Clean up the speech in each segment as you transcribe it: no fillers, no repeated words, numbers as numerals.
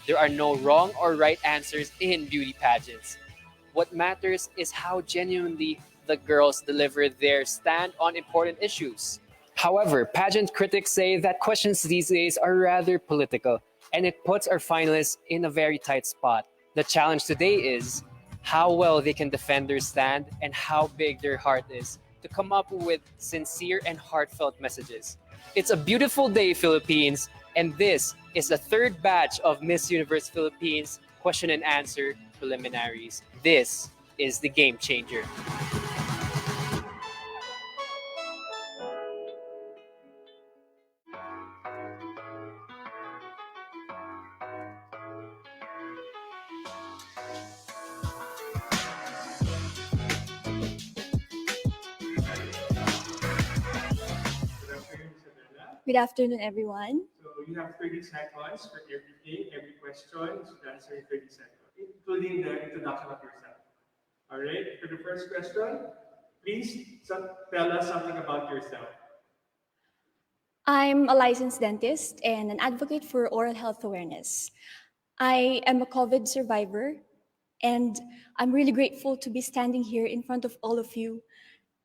There are no wrong or right answers in beauty pageants. What matters is how genuinely the girls deliver their stand on important issues. However, pageant critics say that questions these days are rather political, and it puts our finalists in a very tight spot. The challenge today is how well they can defend their stand and how big their heart is to come up with sincere and heartfelt messages. It's a beautiful day, Philippines, and this is the third batch of Miss Universe Philippines question and answer preliminaries. This is the game changer. Good afternoon, Isabella. Good afternoon, everyone. So you have 30 seconds for everything, every question. You should answer in 30 seconds, including the introduction of yourself. All right. For the first question, please tell us something about yourself. I'm a licensed dentist and an advocate for oral health awareness. I am a COVID survivor, and I'm really grateful to be standing here in front of all of you.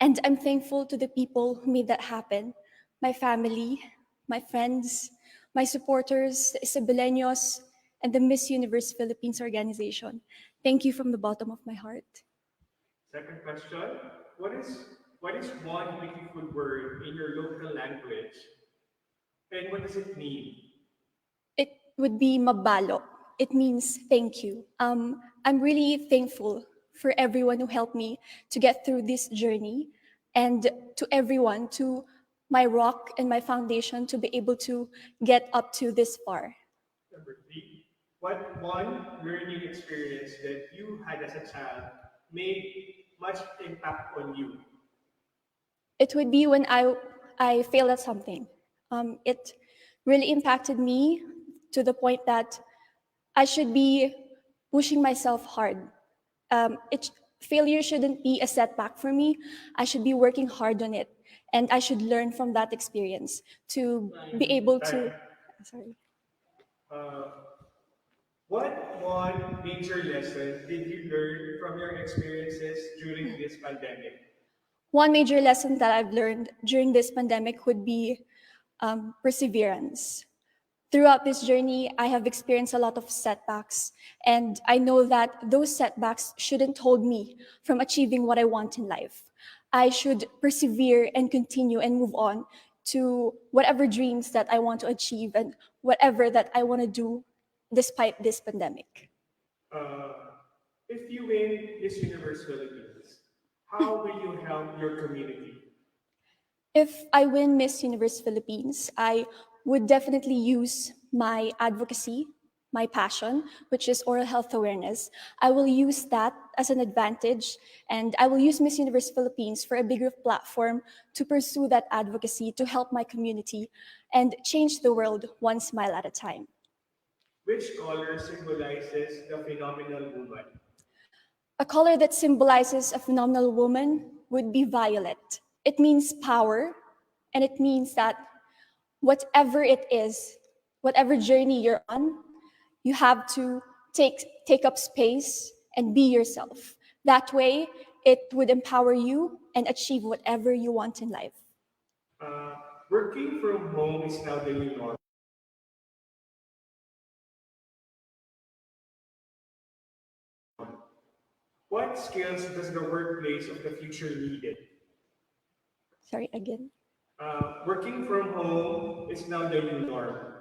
And I'm thankful to the people who made that happen, my family, my friends, my supporters, the Isabeleños, and the Miss Universe Philippines organization. Thank you from the bottom of my heart. Second question, what is one beautiful word in your local language, and what does it mean? It would be mabalo. It means thank you. I'm really thankful for everyone who helped me to get through this journey, and to everyone, to my rock and my foundation to be able to get up to this far. Number three, what one learning experience that you had as a child made much impact on you? It would be when I failed at something. It really impacted me to the point that I should be pushing myself hard. Failure shouldn't be a setback for me. I should be working hard on it, and I should learn from that experience to be able to. Time. Sorry. Uh, what one major lesson did you learn from your experiences during this pandemic? One major lesson that I've learned during this pandemic would be perseverance. Throughout this journey, I have experienced a lot of setbacks, and I know that those setbacks shouldn't hold me from achieving what I want in life. I should persevere and continue and move on to whatever dreams that I want to achieve and whatever that I want to do despite this pandemic. Uh, if you win Miss Universe Philippines, how will you help your community? If I win Miss Universe Philippines, I would definitely use my advocacy, my passion, which is oral health awareness. I will use that as an advantage, and I will use Miss Universe Philippines for a bigger platform to pursue that advocacy to help my community and change the world one smile at a time. Which color symbolizes the phenomenal woman? A color that symbolizes a phenomenal woman would be violet. It means power, and it means that whatever it is, whatever journey you're on, you have to take up space and be yourself. That way, it would empower you and achieve whatever you want in life. Uh, working from home is now the new norm. What skills does the workplace of the future need? Sorry, again. Working from home is now the new norm.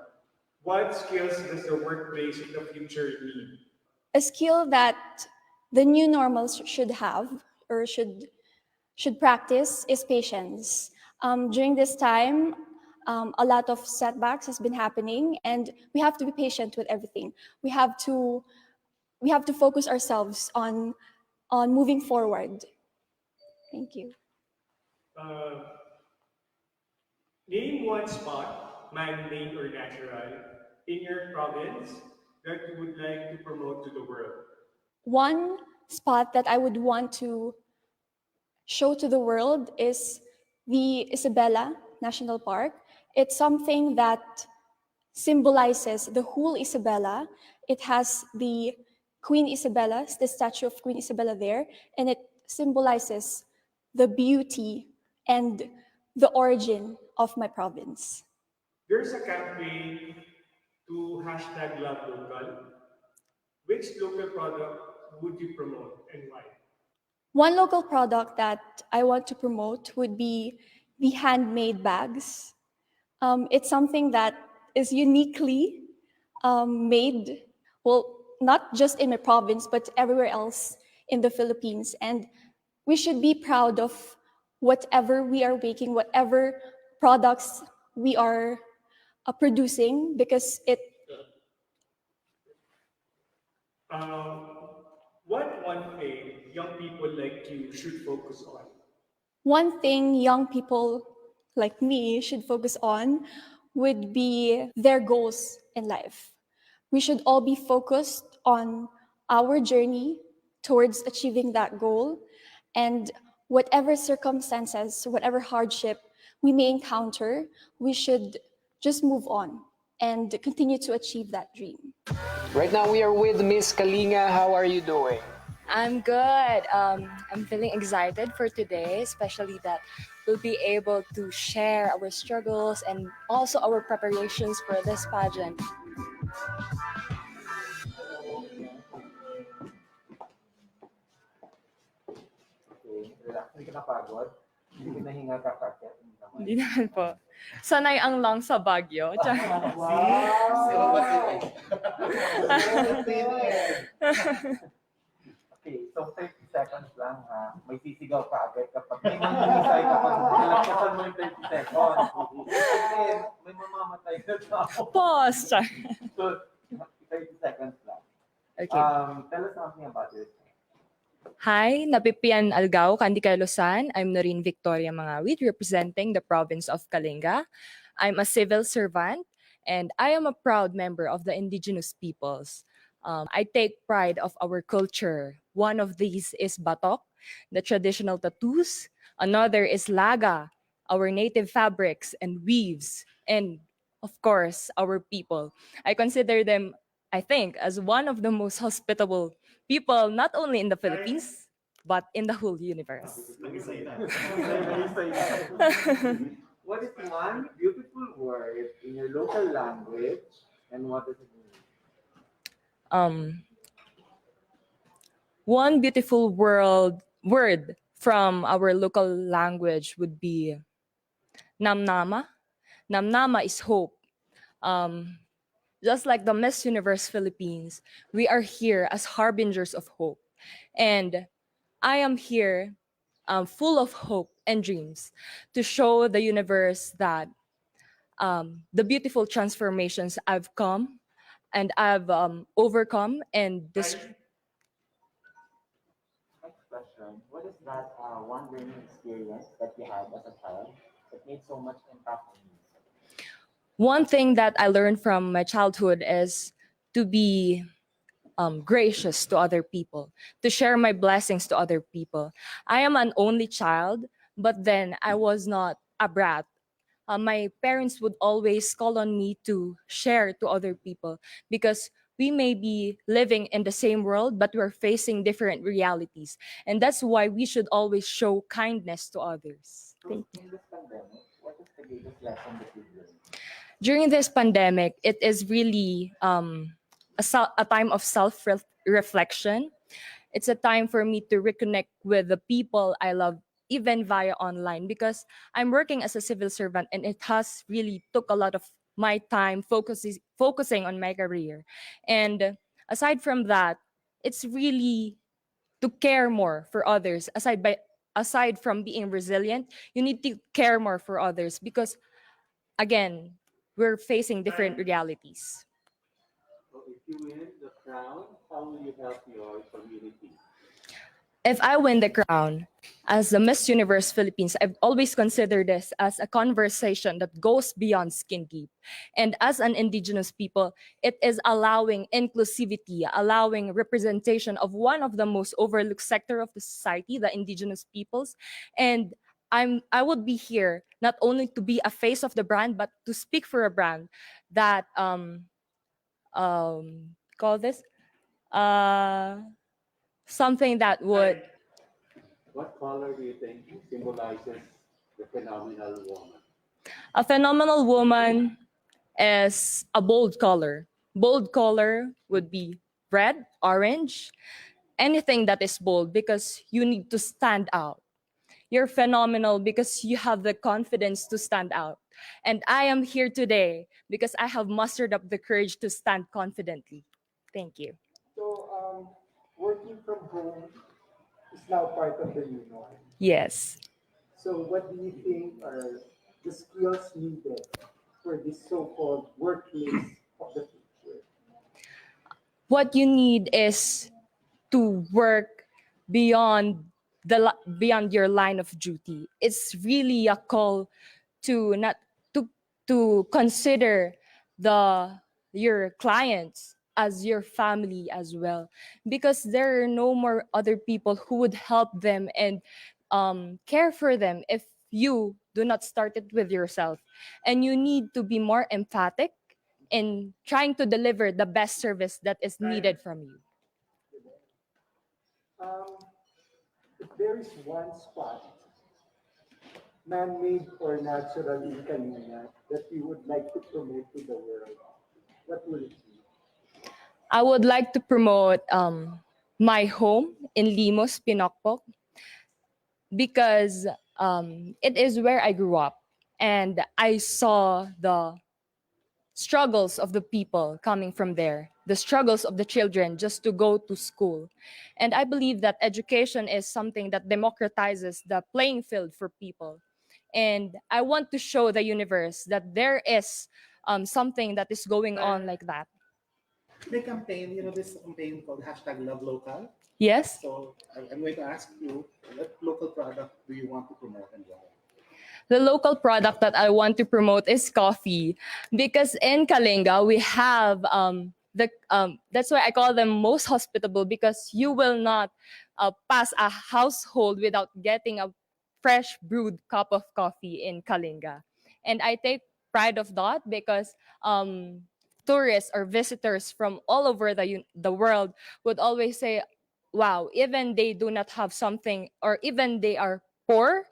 What skills does the workplace of the future need? A skill that the new normals should have or should practice is patience. During this time, a lot of setbacks has been happening, and we have to be patient with everything. We have to focus ourselves on moving forward. Thank you. Uh, Name one spot, man-made or natural, in your province that you would like to promote to the world. One spot that I would want to show to the world is the Isabela National Park. It's something that symbolizes the whole Isabela. it has the statue of Queen Isabella there, and it symbolizes the beauty and the origin of my province. There's a campaign to hashtag love local. Which local product would you promote and why? One local product that I want to promote would be the handmade bags. It's something that is uniquely made, well, not just in my province, but everywhere else in the Philippines. And we should be proud of whatever we are making, whatever products we are producing, because Um, what one thing young people like you should focus on? one thing young people like me should focus on would be their goals in life. We should all be focused on our journey towards achieving that goal, and whatever circumstances, whatever hardship we may encounter, we should just move on and continue to achieve that dream. Right now we are with Miss Kalinga. How are you doing? I'm good. I'm feeling excited for today, especially that we'll be able to share our struggles and also our preparations for this pageant. Okay, relax. Hindi ka napagod? Hindi ka nahinga kakakit? Hindi naman. Hindi naman po. Sanay ang lang sa Baguio. Wow! Okay, so 30 seconds lang ha. May sisigaw ka agad kapag may mangingisay kapag nalagpasan mo yung 30 seconds. And then, may mamamatay na tao. Pause. Char. So, 30 seconds lang. Okay. Tell us something about yourself. Hi, Napipian Algao, Candicay, Luzon. I'm Noreen Victoria Mangawit, representing the province of Kalinga. I'm a civil servant, and I am a proud member of the indigenous peoples. I take pride of our culture. One of these is batok, the traditional tattoos. Another is laga, our native fabrics and weaves, and of course, our people. I consider them, I think, as one of the most hospitable people, not only in the Philippines, but in the whole universe. What is one beautiful word in your local language and what does it mean? um, One beautiful word from our local language would be namnama. Namnama is hope. Um, just like the Miss Universe Philippines, we are here as harbingers of hope. And I am here full of hope and dreams to show the universe that the beautiful transformations I've come and I've overcome and this. Next question. What is that one learning experience that you had as a child that made so much impact on you? One thing that I learned from my childhood is to be gracious to other people, to share my blessings to other people. I am an only child, but then I was not a brat. My parents would always call on me to share to other people because we may be living in the same world, but we're facing different realities. And that's why we should always show kindness to others. So in this pandemic, what is the biggest lesson that you've learned? During this pandemic, it is really a time of self-reflection. It's a time for me to reconnect with the people I love, even via online, because I'm working as a civil servant, and it has really took a lot of my time focusing on my career. And aside from that, it's really to care more for others. Aside from being resilient, you need to care more for others because again, we're facing different realities. So if you win the crown, how will you help your community? If I win the crown as the Miss Universe Philippines, I've always considered this as a conversation that goes beyond skin deep. And as an indigenous people, it is allowing inclusivity, allowing representation of one of the most overlooked sector of the society, the indigenous peoples. And I would be here not only to be a face of the brand, but to speak for a brand that call this? Something that would What color do you think symbolizes the phenomenal woman? a phenomenal woman is a bold color. Bold color would be red, orange, anything that is bold because you need to stand out. You're phenomenal because you have the confidence to stand out. And I am here today because I have mustered up the courage to stand confidently. Thank you. So, working from home is now part of the new norm. Yes. So, what do you think are the skills needed for this so-called workplace of the future? What you need is to work beyond beyond your line of duty. It's really a call to not to consider the your clients as your family as well, because there are no more other people who would help them and care for them if you do not start it with yourself. And you need to be more emphatic in trying to deliver the best service that is needed from you. Um, if there is one spot, man-made or natural in Kalinga, that you would like to promote to the world, what will it be? I would like to promote my home in Limos, Pinokpok, because it is where I grew up and I saw the struggles of the people coming from there, the struggles of the children just to go to school. And I believe that education is something that democratizes the playing field for people. And I want to show the universe that there is something that is going on like that. The campaign, this campaign called hashtag Love Local. Yes? So I'm going to ask you, what local product do you want to promote and why? The local product that I want to promote is coffee, because in Kalinga we have that's why I call them most hospitable, because you will not pass a household without getting a fresh brewed cup of coffee in Kalinga. And I take pride of that because tourists or visitors from all over the world would always say, wow, even they do not have something, or even they are poor,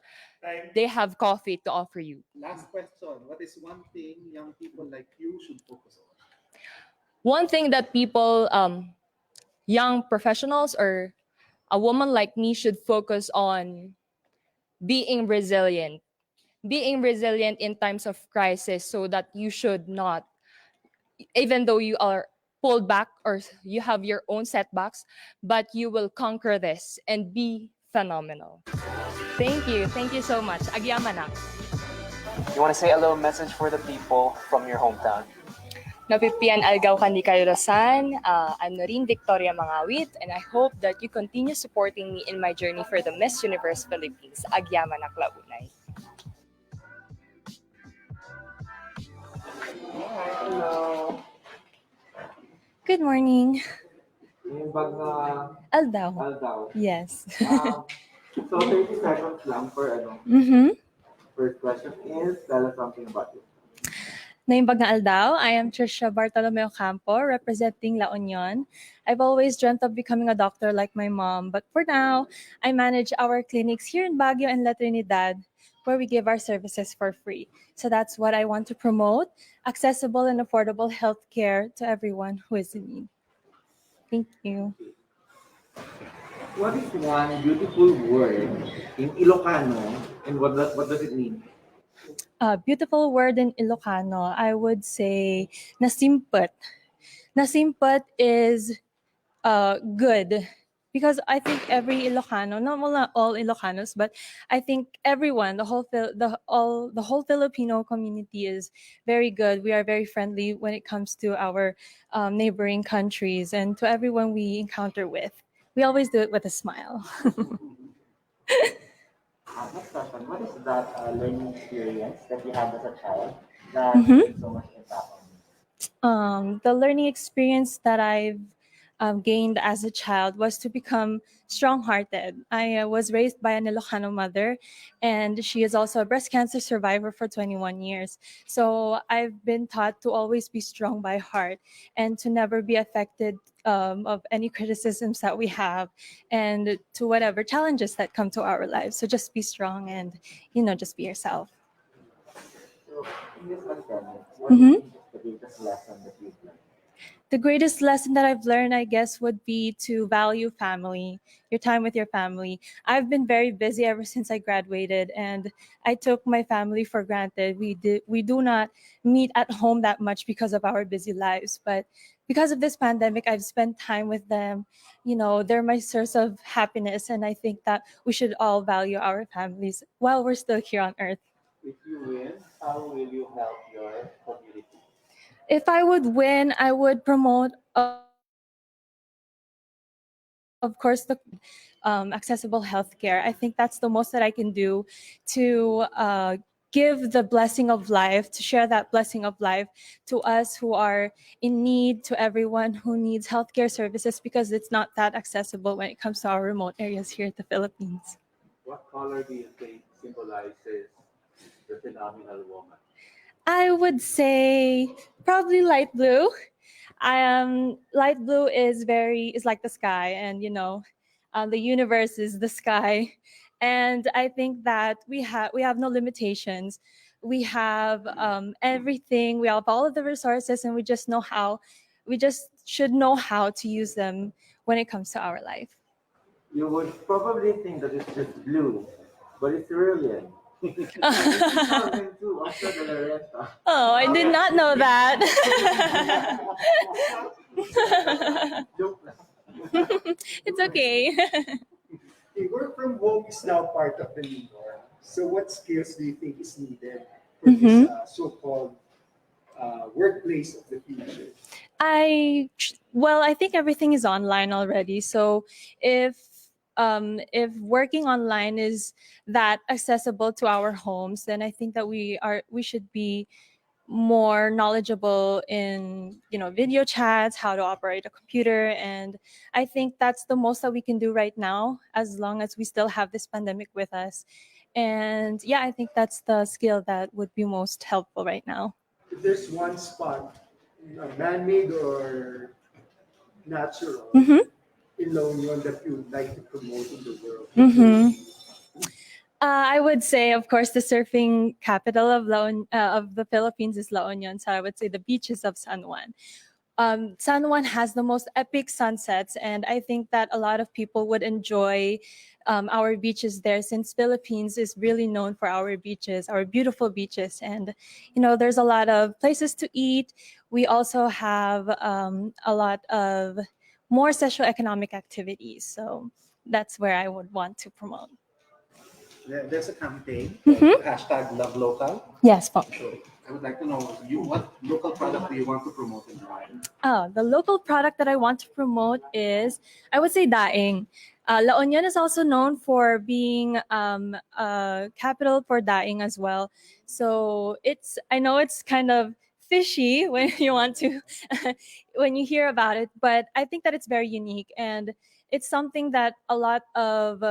Time. they have coffee to offer you. Last question. What is one thing young people like you should focus on? One thing that people, young professionals or a woman like me, should focus on being resilient. Being resilient in times of crisis, so that you should not, even though you are pulled back or you have your own setbacks, but you will conquer this and be phenomenal. Thank you. Thank you so much. Agyamanak. You want to say a little message for the people from your hometown? Napipian Algaw Kandi Kayurasan. I'm Noreen Victoria Mangawit, and I hope that you continue supporting me in my journey for the Miss Universe Philippines. Agyamanak Launay. Hello. Good morning. Yung bag na Aldaw. Aldaw. Yes. So 30 seconds lang for Mm-hmm. first question is tell us something about you. Naimbag na Aldaw. I am Trisha Bartolomeo Campo, representing La Union. I've always dreamt of becoming a doctor like my mom, but for now, I manage our clinics here in Baguio and La Trinidad, where we give our services for free. So that's what I want to promote, accessible and affordable healthcare to everyone who is in need. Thank you. What is one beautiful word in Ilocano and what does it mean? Beautiful word in Ilocano, I would say nasimput. Nasimput is good, because I think every Ilocano, not all Ilocanos, but I think everyone, the whole Filipino community is very good. We are very friendly when it comes to our neighboring countries and to everyone we encounter with. We always do it with a smile. Next question. What is that learning experience that you have as a child that Mhm. made so much impact on you? The learning experience that I've gained as a child was to become strong-hearted. I was raised by an Ilocano mother, and she is also a breast cancer survivor for 21 years. So I've been taught to always be strong by heart and to never be affected of any criticisms that we have and to whatever challenges that come to our lives. So just be strong and, just be yourself. So, in this pandemic, what do you think is the biggest lesson that you've learned? The greatest lesson that I've learned, I guess, would be to value family, your time with your family. I've been very busy ever since I graduated, and I took my family for granted. We do not meet at home that much because of our busy lives, but because of this pandemic, I've spent time with them. They're my source of happiness, and I think that we should all value our families while we're still here on earth. If you win, how will you help your community? If I would win, I would promote, of course, the accessible healthcare. I think that's the most that I can do to give the blessing of life, to share that blessing of life to us who are in need, to everyone who needs healthcare services, because it's not that accessible when it comes to our remote areas here in the Philippines. What color do you think symbolizes the phenomenal woman? I would say probably light blue. Light blue is like the sky, and the universe is the sky, and I think that we have no limitations. We have everything. We have all of the resources, and we just should know how to use them when it comes to our life. You would probably think that it's just blue, but it's brilliant. Oh, Too, after the Loretta. I did not know that. Joke lang. It's okay. Okay, work from home is now part of the new norm. So what skills do you think is needed for this so-called workplace of the future? I think everything is online already. So if working online is that accessible to our homes, then I think that we should be more knowledgeable in video chats, how to operate a computer, and I think that's the most that we can do right now, as long as we still have this pandemic with us. And yeah, I think that's the skill that would be most helpful right now. If there's one spot, man-made or natural, Mm-hmm. in La Union that you would like to promote in the world, Mm-hmm. I would say, of course, the surfing capital of the Philippines is La Union. So I would say the beaches of San Juan. San Juan has the most epic sunsets, and I think that a lot of people would enjoy our beaches there, since Philippines is really known for our beaches, our beautiful beaches, and there's a lot of places to eat. We also have a lot of more socio-economic activities, so that's where I would want to promote. There's a campaign Mhm. hashtag Love Local. Yes, po. So I would like to know what local product do you want to promote and why? The local product that I want to promote is, I would say, daing. La Union is also known for being a capital for daing as well. So I know it's kind of fishy when you want to, when you hear about it, but I think that it's very unique, and it's something that a lot of,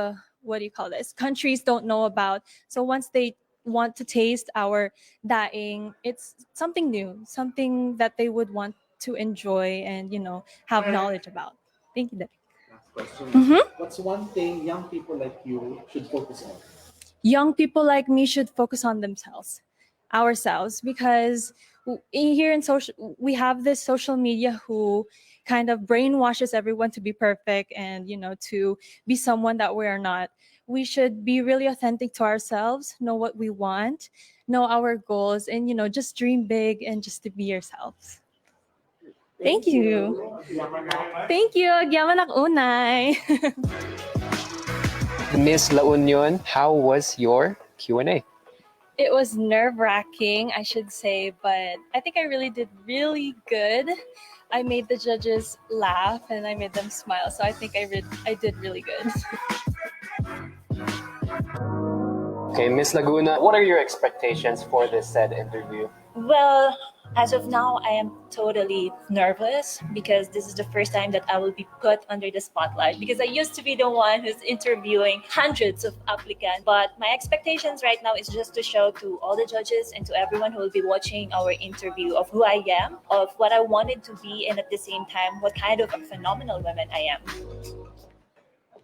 what do you call this, countries don't know about. So once they want to taste our daing, it's something new, something that they would want to enjoy and have knowledge about. Thank you, Derek. Last question. Mhm. What's one thing young people like you should focus on? Young people like me should focus on ourselves, because here in social, we have this social media who kind of brainwashes everyone to be perfect and to be someone that we are not. We should be really authentic to ourselves, know what we want, know our goals, and just dream big and just to be yourselves. Thank you. Thank you very much. Thank you. Agyaman ak unay. Miss La Union, how was your Q&A? It was nerve-wracking, I should say, but I think I really did really good. I made the judges laugh and I made them smile, so I think I did really good. Okay, Miss Laguna, what are your expectations for this said interview? Well, As of now, I am totally nervous because this is the first time that I will be put under the spotlight because I used to be the one who's interviewing hundreds of applicants. But my expectations right now is just to show to all the judges and to everyone who will be watching our interview of who I am, of what I wanted to be, and at the same time, what kind of a phenomenal woman I am.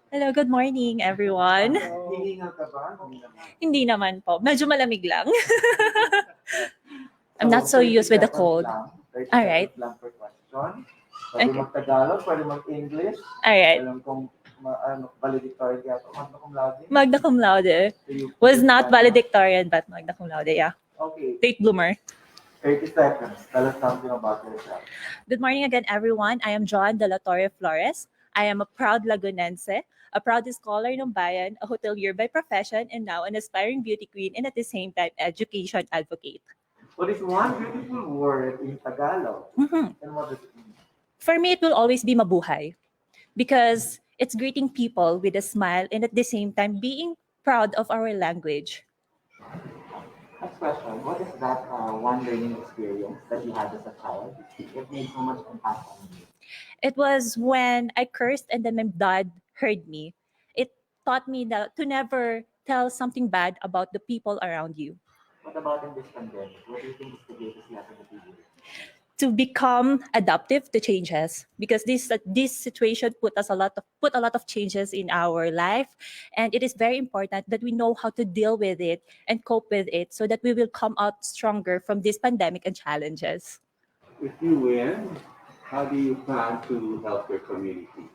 Hello, good morning everyone. Hiningal ka ba? Hindi naman. Hindi naman po. Medyo malamig lang. I'm So, not so 30 used with the seconds cold. lang. 30 All right. seconds lang per question. Pwede Okay. mag-Tagalog, pwede mag-English. All right. Alam kong valedictorian ka. Magna cum laude. Magna cum laude. So you- Was not valedictorian, but magna cum laude, yeah. Okay. Late bloomer. 30 seconds. Tell us something about yourself. Good morning again, everyone. I am Joan De La Torre Flores. I am a proud Lagunense, a proud scholar ng bayan, a hotelier by profession, and now an aspiring beauty queen and at the same time, education advocate. What is one beautiful word in Tagalog? Mhm. And what does it mean? For me, it will always be mabuhay because it's greeting people with a smile and at the same time being proud of our language. Next question. What is that one learning experience that you had as a child? It made so much impact on you. It was when I cursed and then my dad heard me. It taught me that to never tell something bad about the people around you. What about in this pandemic? What do you think is the greatest lesson that you learned? To become adaptive to changes because this situation put a lot of changes in our life, and it is very important that we know how to deal with it and cope with it so that we will come out stronger from this pandemic and challenges. If you win, how do you plan to help your community?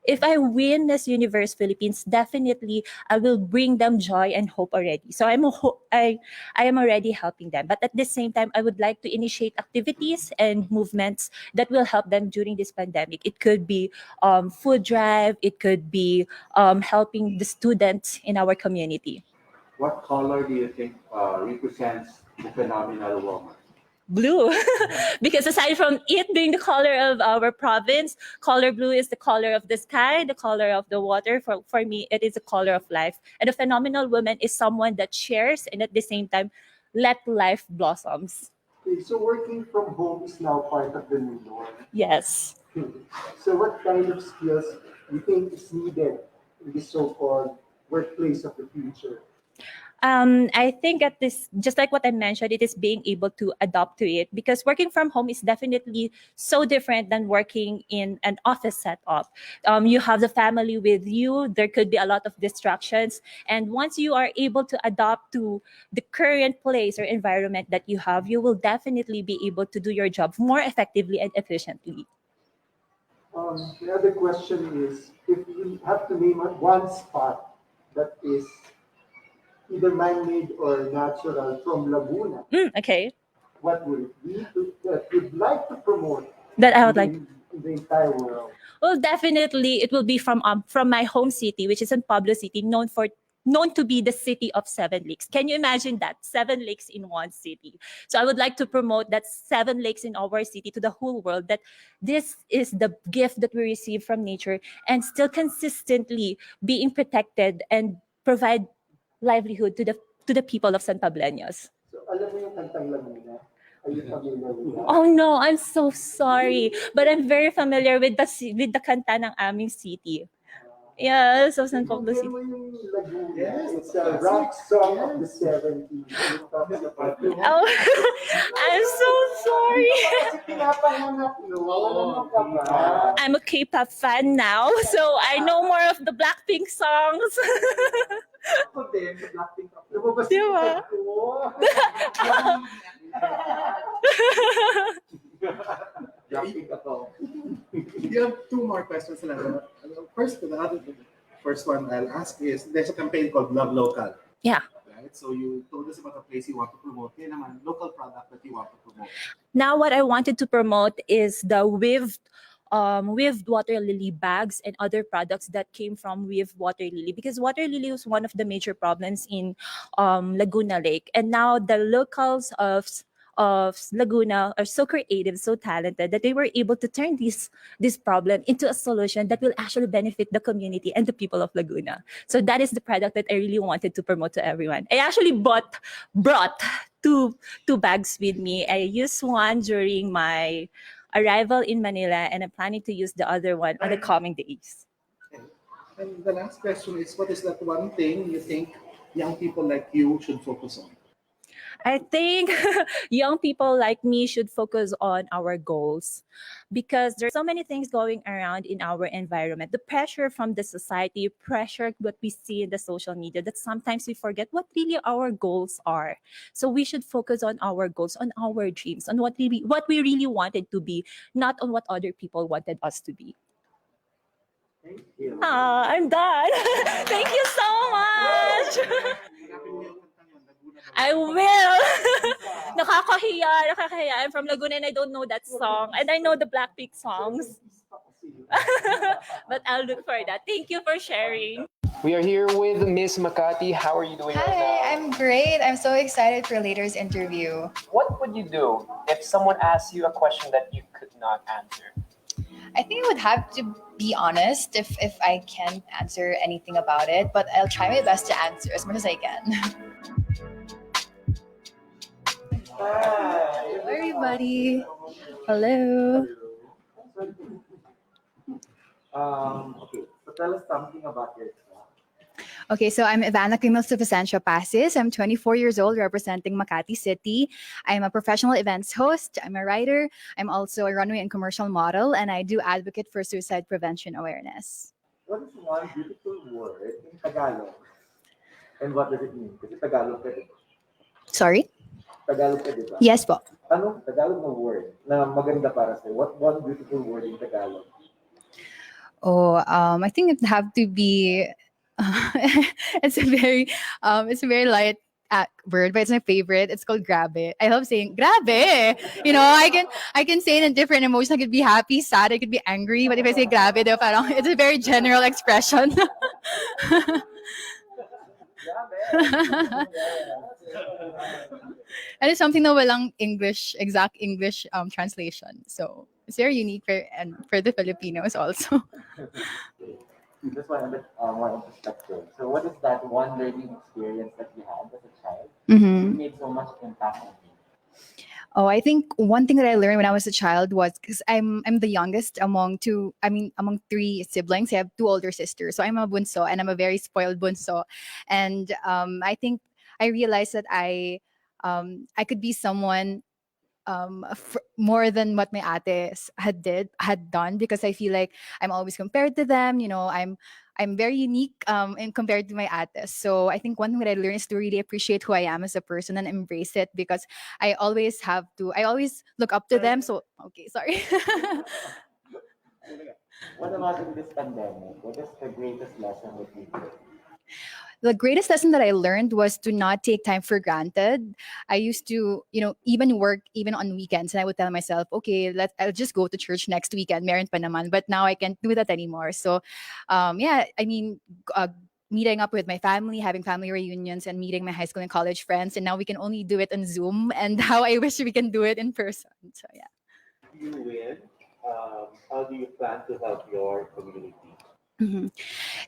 If I win Miss Universe Philippines, definitely I will bring them joy and hope already. So I am already helping them. But at the same time, I would like to initiate activities and movements that will help them during this pandemic. It could be food drive. It could be helping the students in our community. What color do you think represents the phenomenal woman? Blue. Because aside from it being the color of our province, color blue is the color of the sky, the color of the water. For me, it is the color of life. And a phenomenal woman is someone that shares and at the same time let life blossoms. Okay, so working from home is now part of the new norm. Yes. So what kind of skills do you think is needed in this so-called workplace of the future? I think at this, just like what I mentioned, it is being able to adapt to it because working from home is definitely so different than working in an office setup. You have the family with you. There could be a lot of distractions. And once you are able to adapt to the current place or environment that you have, you will definitely be able to do your job more effectively and efficiently. The other question is, if you have to name one spot that is either man-made or natural from Laguna, Okay. what would it be that you'd like to promote That I would like. in the entire world? Well, definitely it will be from my home city, which is in Pablo City, known to be the city of seven lakes. Can you imagine that? 7 lakes in one city. So I would like to promote that 7 lakes in our city to the whole world, that this is the gift that we receive from nature and still consistently being protected and provide livelihood to the people of San Pableños. So alam mo yung kantang Laguna? Are you familiar with that? Oh no, I'm so sorry. But I'm very familiar with the kanta ng aming city. Yeah, so San Pablo Bigyan City. mo yung Laguna. Yes, It's a rock song of the 70s. It talks about Oh, I'm so sorry. Kasi pinapanganap, no? Alam mo ka ba? I'm a K-pop fan now, so I know more of the Blackpink songs. Ako din, sa Blackpink ako. Lumabas Di ba? yung ko. Blackpink ako. You have two more questions. First one I'll ask is, there's a campaign called Love Local. Yeah. Right? So you told us about a place you want to promote. Kaya naman, local product that you want to promote. Now what I wanted to promote is the weaved water lily bags and other products that came from weaved water lily, because water lily was one of the major problems in Laguna Lake, and now the locals of Laguna are so creative, so talented that they were able to turn this problem into a solution that will actually benefit the community and the people of Laguna. So that is the product that I really wanted to promote to everyone. I actually brought two bags with me. I used one during my arrival in Manila, and I'm planning to use the other one on the coming days. Okay. And the last question is, what is that one thing you think young people like you should focus on? I think young people like me should focus on our goals because there's so many things going around in our environment. The pressure from the society, pressure what we see in the social media, that sometimes we forget what really our goals are. So we should focus on our goals, on our dreams, on what we really wanted to be, not on what other people wanted us to be. Thank you. I'm done. Thank you so much. Hanapin mo yung kantang yun, Laguna ba? I will. Nakakahiya. I'm from Laguna and I don't know that song. And I know the Blackpink songs. But I'll look for that. Thank you for sharing. We are here with Miss Makati. How are you doing right Hi, now? I'm great. I'm so excited for later's interview. What would you do if someone asked you a question that you could not answer? I think I would have to be honest if I can't answer anything about it, but I'll try my best to answer as much as I can. Hi. Hello, everybody. Hello. Okay, so tell us something about yourself. Okay, so I'm Ivana Crimos de Vicencio Pasis. I'm 24 years old, representing Makati City. I'm a professional events host. I'm a writer. I'm also a runway and commercial model, and I do advocate for suicide prevention awareness. What is one beautiful word in Tagalog? And what does it mean? Kasi Tagalog ka, diba? Sorry? Tagalog ka, diba? Yes po. Anong Tagalog na word na maganda para sa'yo? What one beautiful word in Tagalog? Oh, I think it'd have to be. It's a very light word, but it's my favorite. It's called grabe. I love saying grabe. You know, I can say it in different emotions. I could be happy, sad, I could be angry. But if I say grabe, though, parang it's a very general expression. And it's something na walang exact English translation. So it's very unique for the Filipinos also. Just want a bit more perspective. So what is that one learning experience that you had as a child? Mhm. It made so much impact on you. Oh, I think one thing that I learned when I was a child was because I'm the youngest among among three siblings. I have two older sisters, so I'm a bunso and I'm a very spoiled bunso, and I think I realized that I could be someone more than what my ates had done because I feel like I'm always compared to them. You know, I'm very unique and compared to my ates. So I think one thing that I learned is to really appreciate who I am as a person and embrace it because I always look up to them. So okay, sorry. What about in this pandemic? What is the greatest lesson that you learned? The greatest lesson that I learned was to not take time for granted. I used to, even work even on weekends, and I would tell myself, okay, I'll just go to church next weekend, meron pa naman. But now I can't do that anymore. So, yeah, I mean, meeting up with my family, having family reunions, and meeting my high school and college friends, and now we can only do it on Zoom. And how I wish we can do it in person. So, yeah. You win. How do you plan to help your community? Mhm.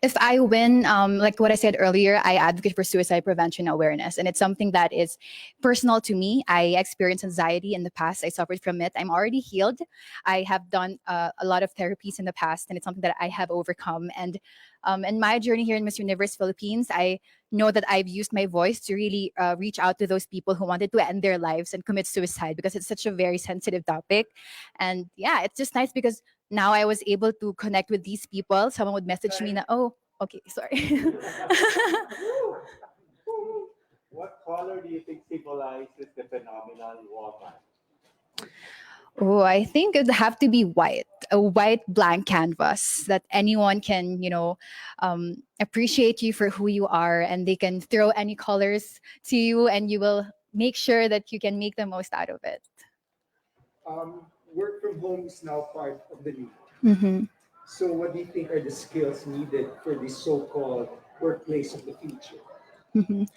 If I win, like what I said earlier, I advocate for suicide prevention awareness, and it's something that is personal to me. I experienced anxiety in the past. I suffered from it. I'm already healed. I have done a lot of therapies in the past, and it's something that I have overcome. And in my journey here in Miss Universe Philippines, I know that I've used my voice to really reach out to those people who wanted to end their lives and commit suicide because it's such a very sensitive topic. And yeah, it's just nice because now I was able to connect with these people. Someone would message me na, oh, okay, sorry. What color do you think symbolizes the phenomenal woman? Oh, I think it'd have to be white, a white blank canvas that anyone can, appreciate you for who you are, and they can throw any colors to you, and you will make sure that you can make the most out of it. Work from home is now part of the new. Mm-hmm. So what do you think are the skills needed for this so-called workplace of the future? Mhm.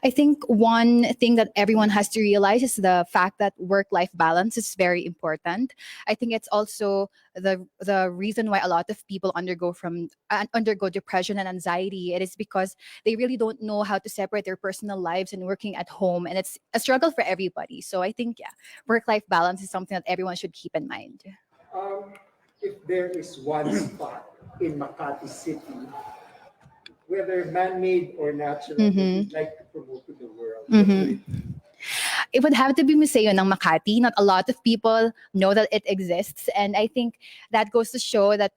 I think one thing that everyone has to realize is the fact that work-life balance is very important. I think it's also the reason why a lot of people undergo depression and anxiety. It is because they really don't know how to separate their personal lives and working at home, and it's a struggle for everybody. So I think work-life balance is something that everyone should keep in mind. Um, if there is one spot in Makati City, whether man-made or natural, that Mhm. you'd like to promote to the world, what Mhm. would it be? It would have to be Museo ng Makati. Not a lot of people know that it exists. And I think that goes to show that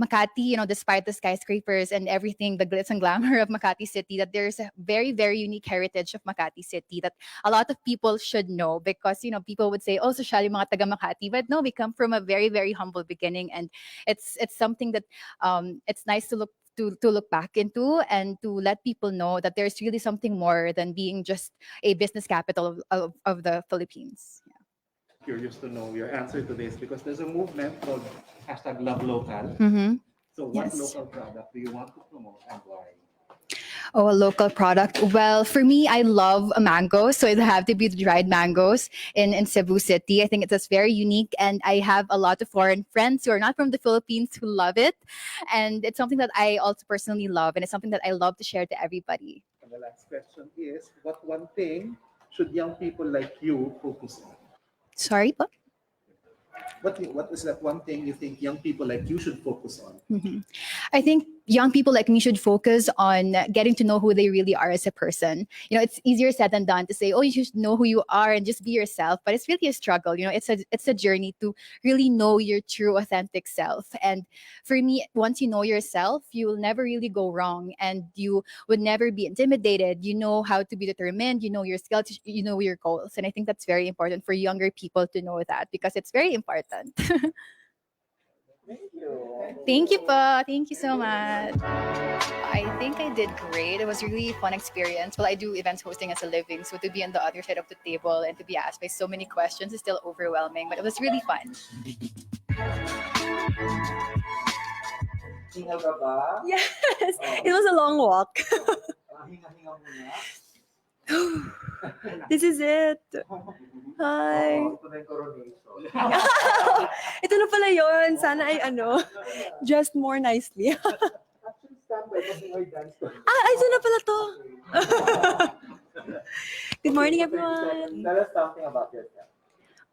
Makati, despite the skyscrapers and everything, the glitz and glamour of Makati City, that there's a very, very unique heritage of Makati City that a lot of people should know because, people would say, oh, social yung mga taga Makati. But no, we come from a very, very humble beginning. And it's something that it's nice to look back into and to let people know that there's really something more than being just a business capital of the Philippines. Curious to know your answer to this because there's a movement called #LoveLocal. Mm-hmm. So what Yes. local product do you want to promote and why? Oh, a local product. Well, for me, I love a mango, so it'd have to be the dried mangoes in Cebu City. I think it's just very unique, and I have a lot of foreign friends who are not from the Philippines who love it, and it's something that I also personally love, and it's something that I love to share to everybody. And the last question is, what one thing should young people like you focus on? Sorry, but What is that one thing you think young people like you should focus on? Mhm. I think young people like me should focus on getting to know who they really are as a person. It's easier said than done to say, "Oh, you should know who you are and just be yourself," but it's really a struggle. It's a journey to really know your true, authentic self. And for me, once you know yourself, you will never really go wrong, and you would never be intimidated. You know how to be determined. You know your skills. You know your goals, and I think that's very important for younger people to know that because it's very important. Thank you. Thank you po. Thank you so much. I think I did great. It was really a fun experience. Well, I do events hosting as a living, so to be on the other side of the table and to be asked by so many questions is still overwhelming, but it was really fun. Hinga ka ba? Yes, Oh. it was a long walk. Hinga-hinga muna. This is it. Hi. Oo, ito na yung coronation. Ito na pala yun. Sana ay just more nicely. Actually, stand by kasi may dance ko. Ito na pala to. Good morning, everyone. Tell us something about yourself.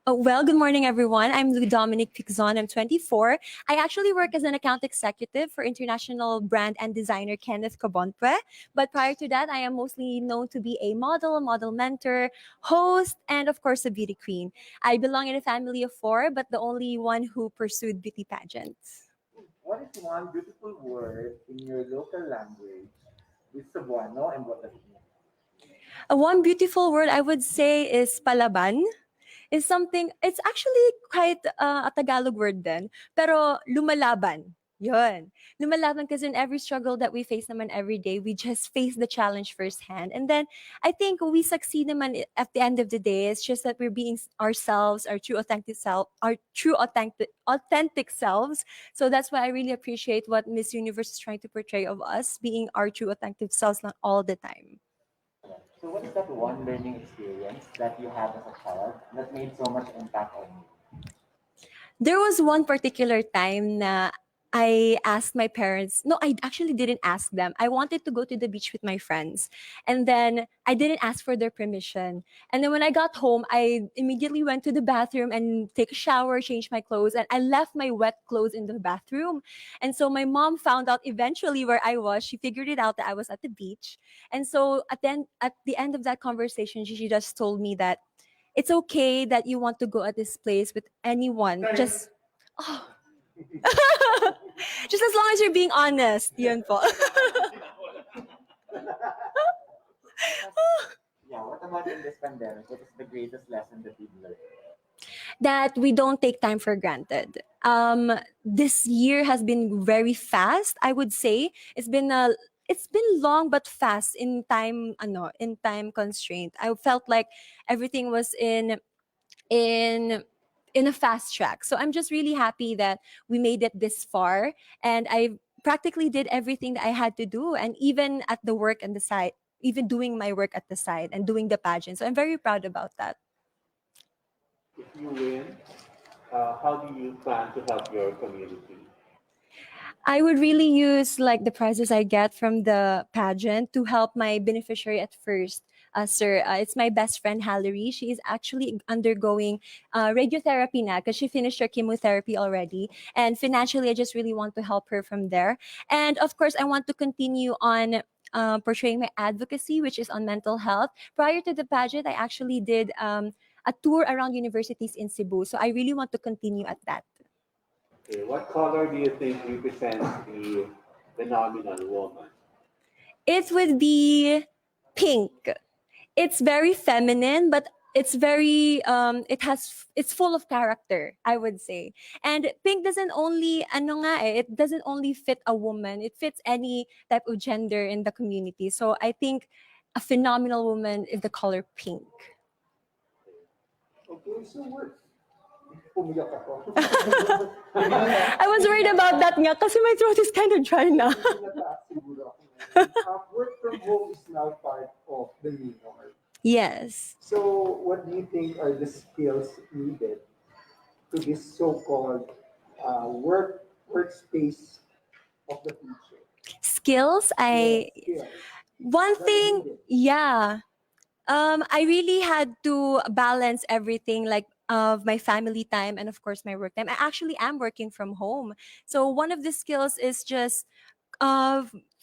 Well, good morning, everyone. I'm Lou Dominic Pixon. I'm 24. I actually work as an account executive for international brand and designer Kenneth Cobonpe. But prior to that, I am mostly known to be a model mentor, host, and of course, a beauty queen. I belong in a family of 4, but the only one who pursued beauty pageants. What is one beautiful word in your local language with Cebuano and what does it mean? One beautiful word I would say is palaban. Is something, it's actually quite a Tagalog word din, pero lumalaban. Yun. Lumalaban because in every struggle that we face naman every day, we just face the challenge firsthand. And then I think we succeed naman at the end of the day. It's just that we're being ourselves, our true authentic selves. So that's why I really appreciate what Miss Universe is trying to portray of us, being our true authentic selves all the time. So what is that one learning experience that you had as a child that made so much impact on you? There was one particular time na I asked my parents. No, I actually didn't ask them. I wanted to go to the beach with my friends. And then I didn't ask for their permission. And then when I got home, I immediately went to the bathroom and take a shower, change my clothes, and I left my wet clothes in the bathroom. And so my mom found out eventually where I was. She figured it out that I was at the beach. And so at the end of that conversation, she just told me that it's okay that you want to go at this place with anyone. Just oh. Just as long as you're being honest. Yun po. Yeah, what about in this pandemic? What is the greatest lesson that you've learned? That we don't take time for granted. This year has been very fast. I would say it's been long but fast in time. In time constraint. I felt like everything was in in a fast track. So I'm just really happy that we made it this far, and I practically did everything that I had to do, and even at the work and the site even doing my work at the side and doing the pageant. So I'm very proud about that. If you win, how do you plan to help your community? I would really use like the prizes I get from the pageant to help my beneficiary at first. Sir, it's my best friend Hallery. She is actually undergoing radiotherapy now because she finished her chemotherapy already. And financially, I just really want to help her from there. And of course, I want to continue on portraying my advocacy, which is on mental health. Prior to the pageant, I actually did a tour around universities in Cebu. So I really want to continue at that. Okay, what color do you think represents the phenomenal woman? It would be pink. It's very feminine, but it's very it's full of character, I would say. And pink doesn't only it doesn't only fit a woman, it fits any type of gender in the community. So I think a phenomenal woman is the color pink. Okay, so what? Pumiyak ako. I was worried about that nga kasi my throat is kind of dry na. Nataas siguro ako ngayon. Work from home is now part of the new norm. Yes. So, what do you think are the skills needed to this so-called workspace of the future? Skills, Skills. one That are thing, needed. yeah. I really had to balance everything, like of my family time and of course my work time. I actually am working from home. So one of the skills is just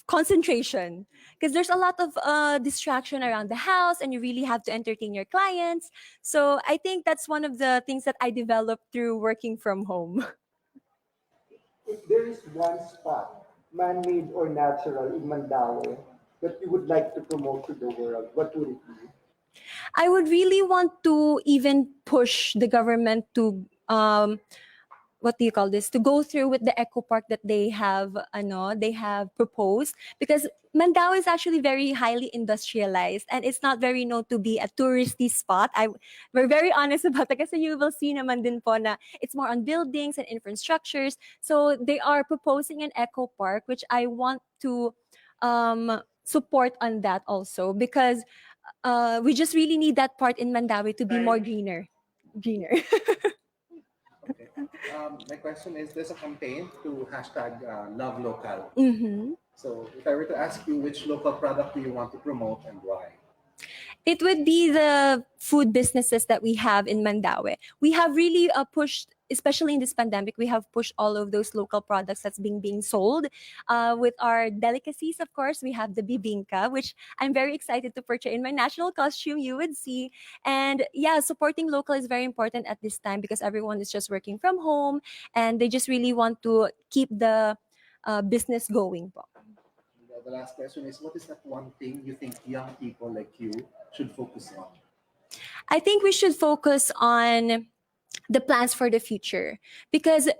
concentration, because there's a lot of distraction around the house and you really have to entertain your clients. So I think that's one of the things that I developed through working from home. If there is one spot, man-made or natural, in Mandaue that you would like to promote to the world, what would it be? I would really want to even push the government to what do you call this, to go through with the eco park that they have proposed, because Mandao is actually very highly industrialized and it's not very known to be a touristy spot. We're very honest about that kasi you will see naman din po na it's more on buildings and infrastructures. So they are proposing an eco park, which I want to support on that also, because we just really need that part in Mandawi to be more greener. Okay. My question is, there's a campaign to hashtag love local. Mhm. So if I were to ask you, which local product do you want to promote and why? It would be the food businesses that we have in Mandaue. We have really pushed, especially in this pandemic, we have pushed all of those local products that's being sold. With our delicacies, of course, we have the bibingka, which I'm very excited to portray in my national costume, you would see. And yeah, supporting local is very important at this time because everyone is just working from home and they just really want to keep the business going po. The last question is, what is that one thing you think young people like you should focus on? I think we should focus on the plans for the future, because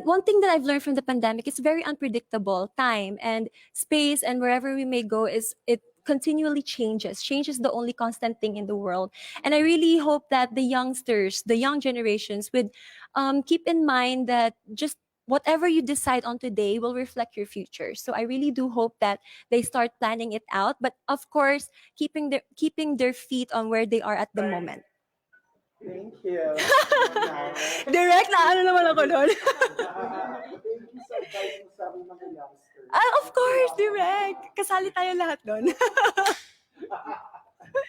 one thing that I've learned from the pandemic, it's very unpredictable. Time and space and wherever we may go, is it continually changes. Change is the only constant thing in the world. And I really hope that the youngsters, the young generations would keep in mind that just whatever you decide on today will reflect your future. So I really do hope that they start planning it out. But of course, keeping their feet on where they are at the moment. Thank you. Direct na ano naman ako doon. Thank you sa advice mo sa aming mga youngsters. Of course, direct. Kasali tayo lahat doon.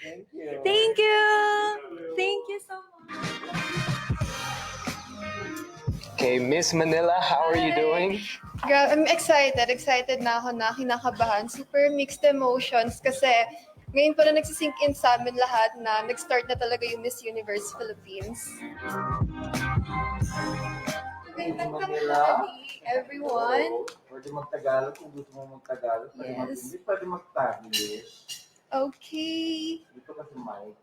Thank you. Thank you. Thank you so much. Okay, Miss Manila, how are you doing? I'm excited. Excited na ako, na kinakabahan. Super mixed emotions kasi ngayon pa na nagsisink in sa amin lahat na nag-start na talaga yung Miss Universe Philippines. Magandang tanghali, everyone. Pwede mag-Tagalog kung gusto mo mag-Tagalog. Pwede mag-Taglish. Okay. Dito kasi mic.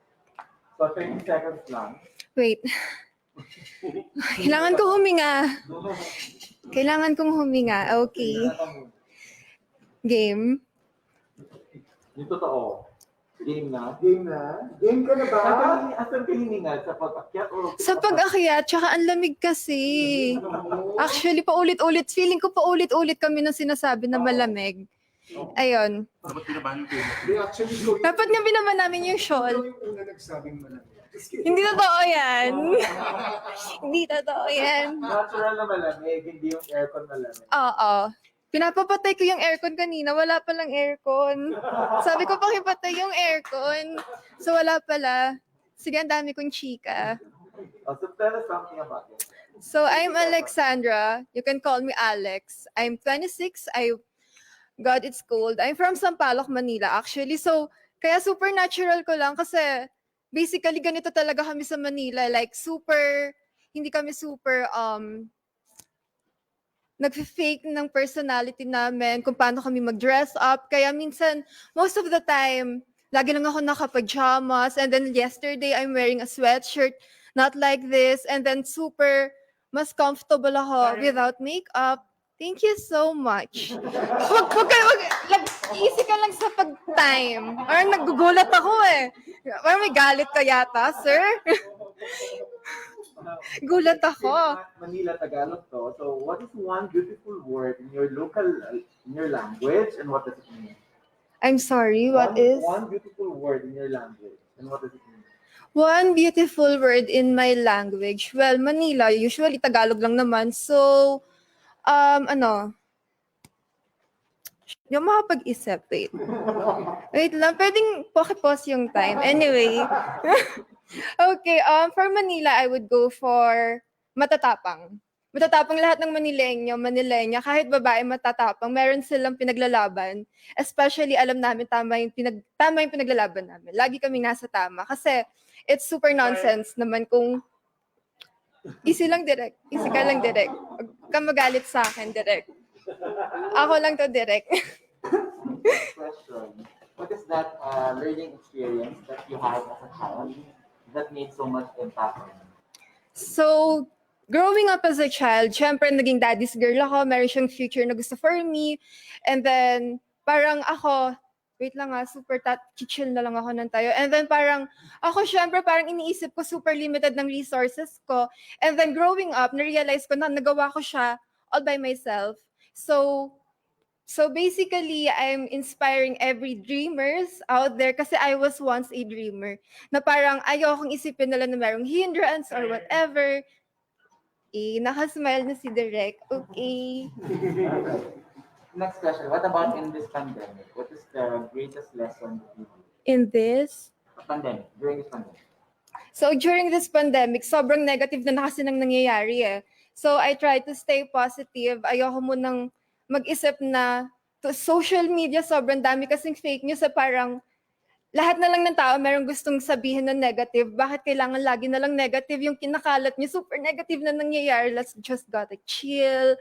So, 30 seconds lang. Wait. Kailangan kong huminga. Kailangan kong huminga. Okay. Game. Yung totoo. Game na. Game na? Game ka na ba? Asan ka hininga? Sa pag-akyat o Sa pag-akyat, tsaka ang lamig kasi. Actually, paulit-ulit. Feeling ko paulit-ulit kami nang sinasabi na malamig. Ayun. They actually go yung, Dapat nga binaban namin yung ikaw shawl. yung una nagsabing malamig. Just kidding. Hindi totoo yan. Hindi totoo yan. Natural na malamig, hindi yung aircon malamig. Oo. Pinapapatay ko yung aircon kanina. Wala palang aircon. Sabi ko pakipatay yung aircon. So wala pala. Sige, ang dami kong chika. So tell us something about it. So I'm Alexandra. You can call me Alex. I'm 26. God, it's cold. I'm from Sampaloc, Manila, actually. So, kaya super natural ko lang kasi basically ganito talaga kami sa Manila. Like, hindi kami super, nag-fake ng personality namin, kung paano kami mag-dress up. Kaya minsan, most of the time, lagi lang ako naka-pajamas. And then yesterday, I'm wearing a sweatshirt, not like this. And then mas comfortable ako without makeup. Thank you so much. Easy ka lang sa pag-time. Parang nagugulat ako eh. Parang may galit ka yata, sir. Gulat ako. Manila Tagalog to. So what is one beautiful word in your language and what does it mean? I'm sorry, what is? One beautiful word in your language and what does it mean? One beautiful word in my language. Well, Manila, usually Tagalog lang naman. So, hindi ako makapag-isip. Wait lang, pwedeng pause yung time. Anyway. Okay, for Manila, I would go for matatapang. Matatapang lahat ng Manilenya, kahit babae matatapang, meron silang pinaglalaban. Especially, alam namin tama yung pinaglalaban namin. Lagi kaming nasa tama. Kasi, it's super nonsense naman kung easy ka lang direct. Huwag kang magalit sa akin, direct. Ako lang to direct. Question. What is that learning experience that you had as a child that made so much impact on you? So, growing up as a child, syempre naging daddy's girl ako. Meron siyang future na gusto for me. And then, parang ako, wait lang super chill na lang ako ng tayo. And then parang, ako syempre parang iniisip ko super limited ng resources ko. And then growing up, na-realize ko na nagawa ko siya all by myself. So basically, I'm inspiring every dreamers out there kasi I was once a dreamer. Na parang ayokong isipin nila na merong hindrance or whatever. Nakasmile na si Direk. Okay. Next question. What about in this pandemic? What is the greatest lesson that you learned? In this? During this pandemic. So during this pandemic, sobrang negative na kasi nang nangyayari eh. So I try to stay positive. Ayoko munang mag-isip na to social media, sobrang dami kasing fake news sa parang lahat na lang ng tao merong gustong sabihin na negative. Bakit kailangan lagi na lang negative yung kinakalat niyo? Super negative na nangyayari. Let's just gotta chill.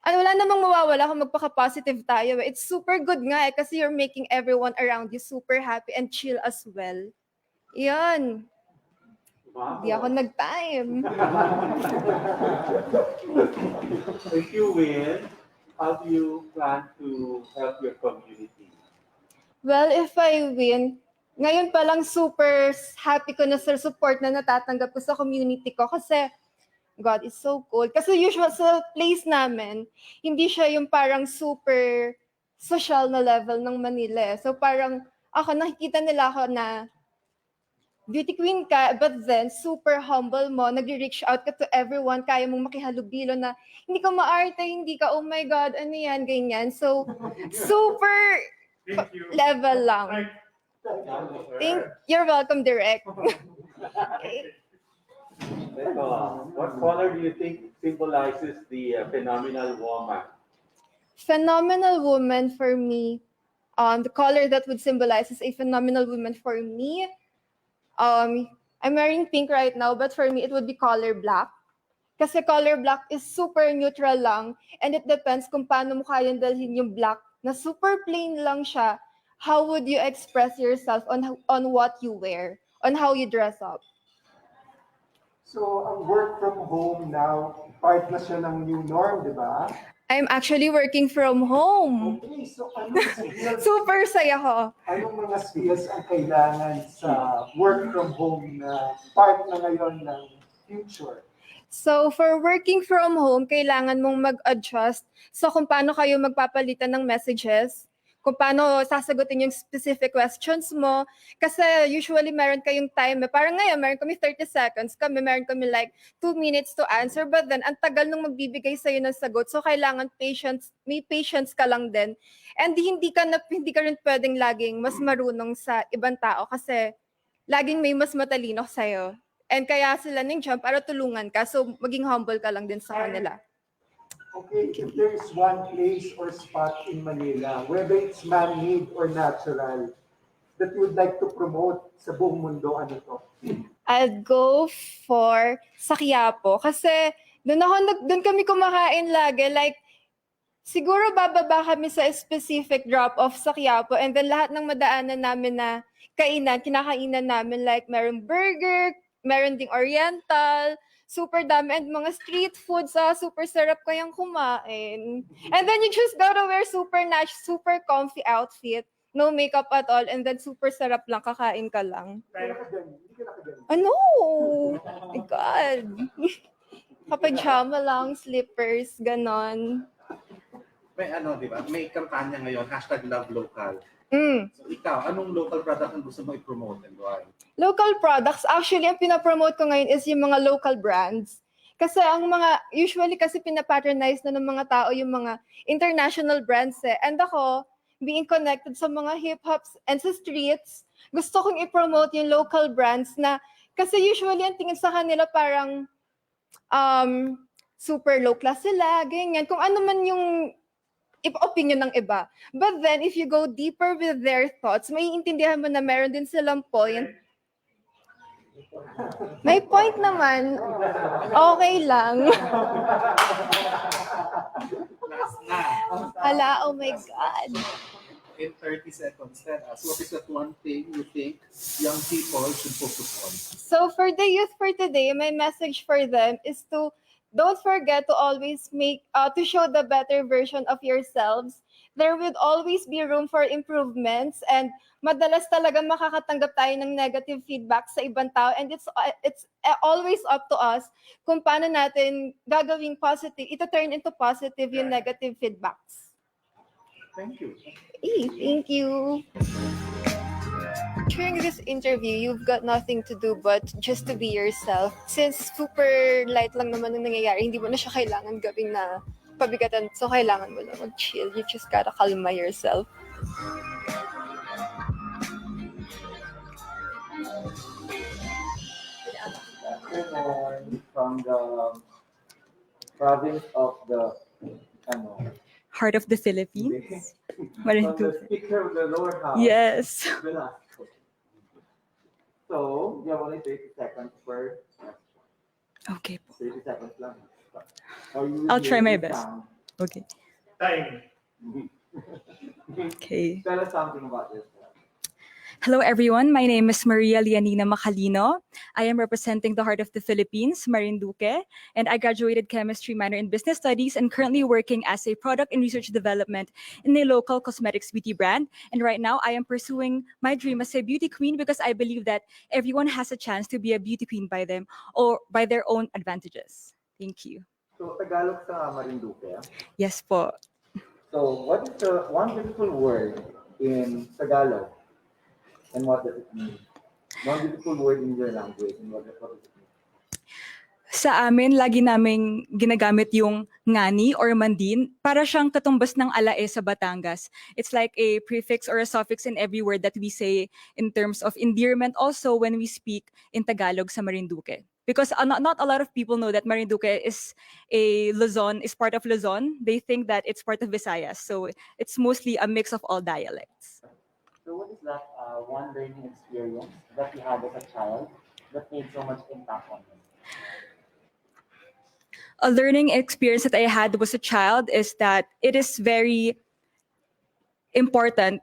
Wala namang mawawala kung magpaka-positive tayo. It's super good nga kasi you're making everyone around you super happy and chill as well. Yan. Wow. Di ako nag-time. If you win, how do you plan to help your community? Well, if I win, ngayon pa lang super happy ko na sa support na natatanggap ko sa community ko kasi God, it's so cold. Kasi usual sa place namin, hindi siya yung parang super social na level ng Manila. So parang ako, nakikita nila ako na beauty queen ka, but then super humble mo, nag-reach out ka to everyone, kaya mong makihalubilo na hindi ka maarte, hindi ka, oh my God, ano yan, ganyan. So, super level lang. You're welcome, Direct. What color do you think symbolizes the phenomenal woman? Phenomenal woman for me, the color that would symbolize is a phenomenal woman for me. I'm wearing pink right now, but for me, it would be color black. Kasi color black is super neutral lang, and it depends kung paano mo kayang dalhin yung black na super plain lang siya. How would you express yourself on what you wear, on how you dress up? So, ang work from home now, part na siya ng new norm, di ba? I'm actually working from home. Okay, so anong skills, Super saya ko. anong mga skills ang kailangan sa work from home na part na ngayon ng future? So, for working from home, kailangan mong mag-adjust sa kung paano kayo magpapalitan ng messages, kung paano sasagutin yung specific questions mo. Kasi usually meron kayong time. Parang ngayon, meron kami 30 seconds. Meron kami like 2 minutes to answer. But then, ang tagal nung magbibigay sa'yo ng sagot. So, kailangan may patience ka lang din. And hindi ka rin pwedeng laging mas marunong sa ibang tao kasi laging may mas matalino sa'yo. And kaya sila nandiyan para tulungan ka. So, maging humble ka lang din sa kanila. Okay, if there is one place or spot in Manila, whether it's man-made or natural, that you would like to promote sa buong mundo, ano to? I'd go for sa Quiapo kasi doon kami kumakain lagi. Like, siguro bababa kami sa specific drop-off sa Quiapo and then lahat ng madaanan namin na kinakainan namin like meron burger, meron ding oriental, super dami and mga street foods, super sarap kayang kumain. And then you just gotta wear super comfy outfit, no makeup at all, and then super sarap lang, kakain ka lang. Ano? Oh my God. Kapajama lang, slippers, ganon. May di ba? May kampanya ngayon, #LoveLocal. So ikaw, anong local product ang gusto mo i-promote and why? Local products, actually, ang pinapromote ko ngayon is yung mga local brands. Kasi usually kasi pinapatronize na ng mga tao yung mga international brands eh. And ako, being connected sa mga hip-hops and sa streets, gusto kong i-promote yung local brands na, kasi usually ang tingin sa kanila parang super low class sila, ganyan. Kung ano man yung opinion ng iba. But then, if you go deeper with their thoughts, maiintindihan mo na meron din silang point. May point naman. Okay lang. Last na. Hala, oh my God. In 30 seconds, tell us, what is that one thing you think young people should focus on? So for the youth for today, my message for them is to don't forget to always to show the better version of yourselves. There will always be room for improvements and madalas talaga makakatanggap tayo ng negative feedback sa ibang tao and it's always up to us kung paano natin gagawing positive, turn into positive yung negative feedbacks. Thank you. Thank you. During this interview, you've got nothing to do but just to be yourself. Since super light lang naman ang nangyayari, hindi mo na siya kailangan gawing na pabigatan. So, kailangan mo lang mag-chill. You just gotta calma yourself. From the province of the Heart of the Philippines. from the Speaker of the Lower House. Yes. Velasco. So, you have only 30 seconds per question. Okay po. 30 seconds lang. I'll try my best. Okay. Time. Okay. Tell us something about yourself. Hello everyone, my name is Maria Lianina Macalino. I am representing the Heart of the Philippines, Marinduque, and I graduated chemistry minor in business studies and currently working as a product and research development in a local cosmetics beauty brand. And right now I am pursuing my dream as a beauty queen because I believe that everyone has a chance to be a beauty queen by them or by their own advantages. Thank you. So, Tagalog sa Marinduque. Yes po. So, what is the one beautiful word in Tagalog? And what does it mean? One beautiful word in your language, and what does it mean? Sa amin, lagi naming ginagamit yung ngani or mandin para siyang katumbas ng alae sa Batangas. It's like a prefix or a suffix in every word that we say in terms of endearment also when we speak in Tagalog sa Marinduque. Because not a lot of people know that Marinduque is part of Luzon. They think that it's part of Visayas. So it's mostly a mix of all dialects. So what is that one learning experience that you had as a child that made so much impact on you? A learning experience that I had as a child is that it is very important.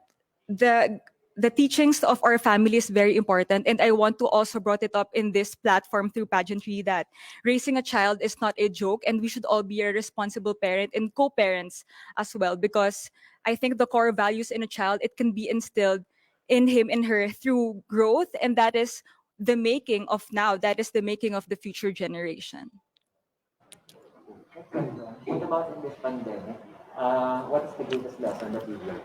The teachings of our family is very important, and I want to also brought it up in this platform through pageantry that raising a child is not a joke, and we should all be a responsible parent and co-parents as well, because I think the core values in a child, it can be instilled in him and her through growth, and that is the making of the future generation. What about in this pandemic? What is the greatest lesson that you learned?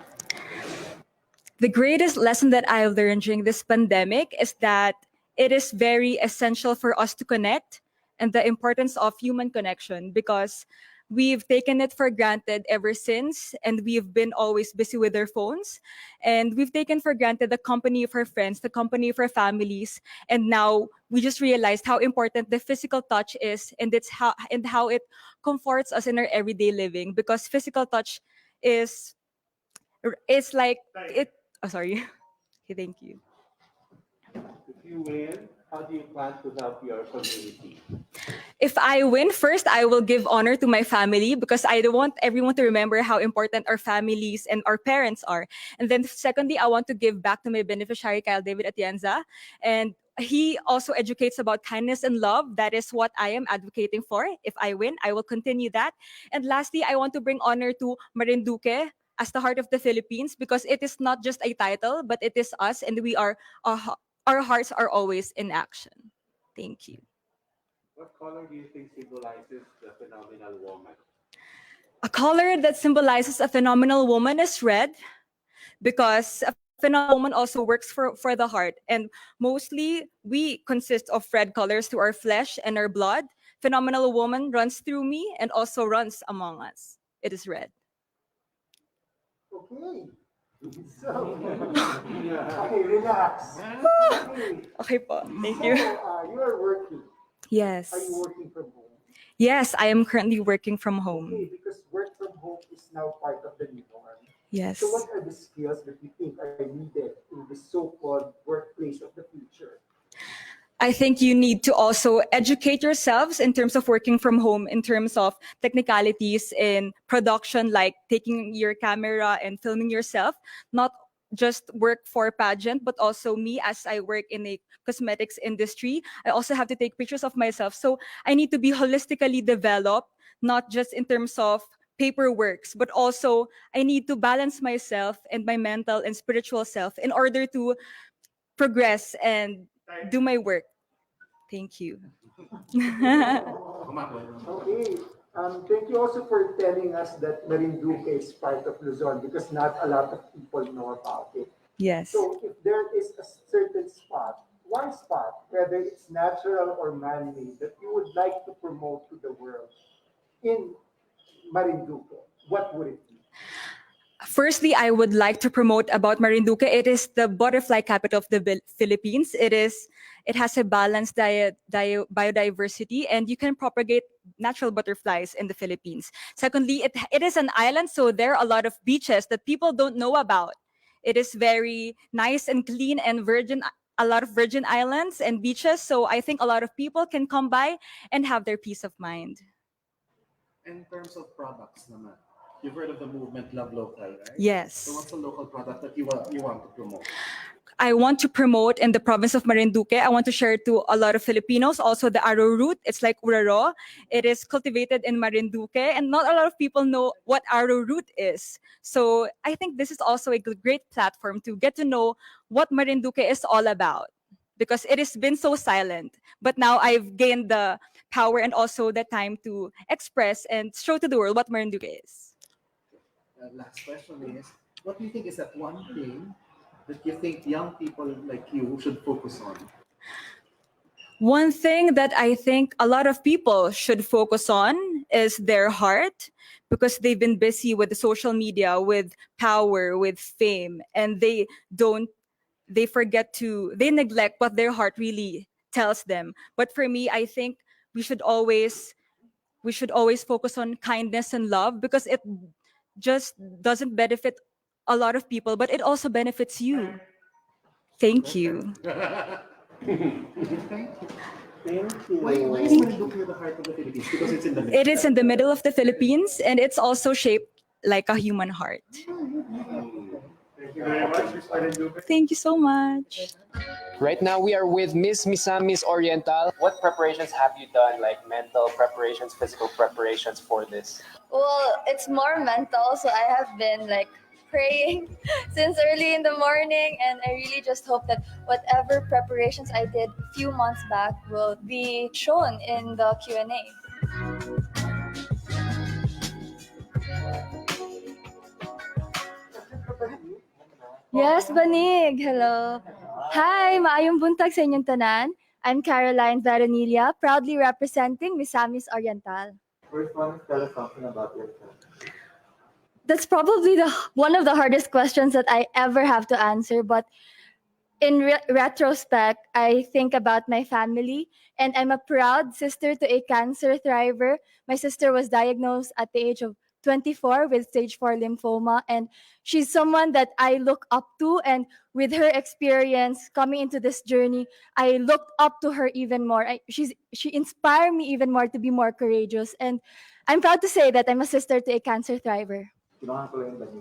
The greatest lesson that I learned during this pandemic is that it is very essential for us to connect and the importance of human connection because we've taken it for granted ever since and we've been always busy with our phones and we've taken for granted the company of our friends, the company of our families, and now we just realized how important the physical touch is and how it comforts us in our everyday living because physical touch is it's like it. Oh, sorry. Okay, thank you. If you win, how do you plan to help your community? If I win, first I will give honor to my family because I don't want everyone to remember how important our families and our parents are. And then secondly, I want to give back to my beneficiary, Kyle David Atienza. And he also educates about kindness and love. That is what I am advocating for. If I win, I will continue that. And lastly, I want to bring honor to Marinduque as the heart of the Philippines because it is not just a title, but it is us and our hearts are always in action. Thank you. What color do you think symbolizes the phenomenal woman? A color that symbolizes a phenomenal woman is red because a phenomenal woman also works for the heart. And mostly we consist of red colors through our flesh and our blood. Phenomenal woman runs through me and also runs among us. It is red. Okay. So, okay, relax. Okay. Okay po. Thank So, you. you are working. Yes. Are you working from home? Yes, I am currently working from Okay, home. because work from home is now part of the new norm. Yes. So what are the skills that you think are needed in the so-called workplace of the future? I think you need to also educate yourselves in terms of working from home, in terms of technicalities in production, like taking your camera and filming yourself, not just work for pageant, but also me as I work in a cosmetics industry. I also have to take pictures of myself. So I need to be holistically developed, not just in terms of paperworks, but also I need to balance myself and my mental and spiritual self in order to progress and do my work. Thank you. Okay. Thank you also for telling us that Marinduque is part of Luzon because not a lot of people know about it. Yes. So if there is a certain spot, one spot, whether it's natural or man-made, that you would like to promote to the world in Marinduque, what would it be? Firstly, I would like to promote about Marinduque. It is the butterfly capital of the Philippines. It has a balanced biodiversity, and you can propagate natural butterflies in the Philippines. Secondly, it is an island, so there are a lot of beaches that people don't know about. It is very nice and clean and virgin, a lot of virgin islands and beaches. So I think a lot of people can come by and have their peace of mind. In terms of products naman, you've heard of the movement Love Local, right? Yes. So what's the local product that you want to promote? I want to promote in the province of Marinduque. I want to share to a lot of Filipinos also the arrowroot. It's like uraro. It is cultivated in Marinduque, and not a lot of people know what arrowroot is. So I think this is also a great platform to get to know what Marinduque is all about because it has been so silent. But now I've gained the power and also the time to express and show to the world what Marinduque is. Last question is, what do you think is that one thing that you think young people like you should focus on? One thing that I think a lot of people should focus on is their heart because they've been busy with the social media, with power, with fame, and they neglect what their heart really tells them. But for me, I think we should always focus on kindness and love because it just doesn't benefit a lot of people, but it also benefits you. Thank you. Thank you. Why is Marinduque the heart of the Philippines? Because it's in the middle. It is in the middle of the Philippines and it's also shaped like a human heart. Thank you very much, Ms. Marinduque. Thank you so much. Right now, we are with Miss Misamis Oriental. What preparations have you done, like mental preparations, physical preparations for this? Well, it's more mental, so I have been like praying since early in the morning, and I really just hope that whatever preparations I did a few months back will be shown in the Q&A. Yes, Banig. Hello. Hi, maayong buntag sa inyong tanan. I'm Caroline Veronilla, proudly representing Misamis Oriental. First one is tell us something about yourself. That's probably one of the hardest questions that I ever have to answer, but in retrospect, I think about my family, and I'm a proud sister to a cancer thriver. My sister was diagnosed at the age of 24 with stage 4 lymphoma, and she's someone that I look up to. And with her experience coming into this journey, I looked up to her even more. She inspired me even more to be more courageous. And I'm proud to say that I'm a sister to a cancer thriver. Kinuha ko lang yung dami.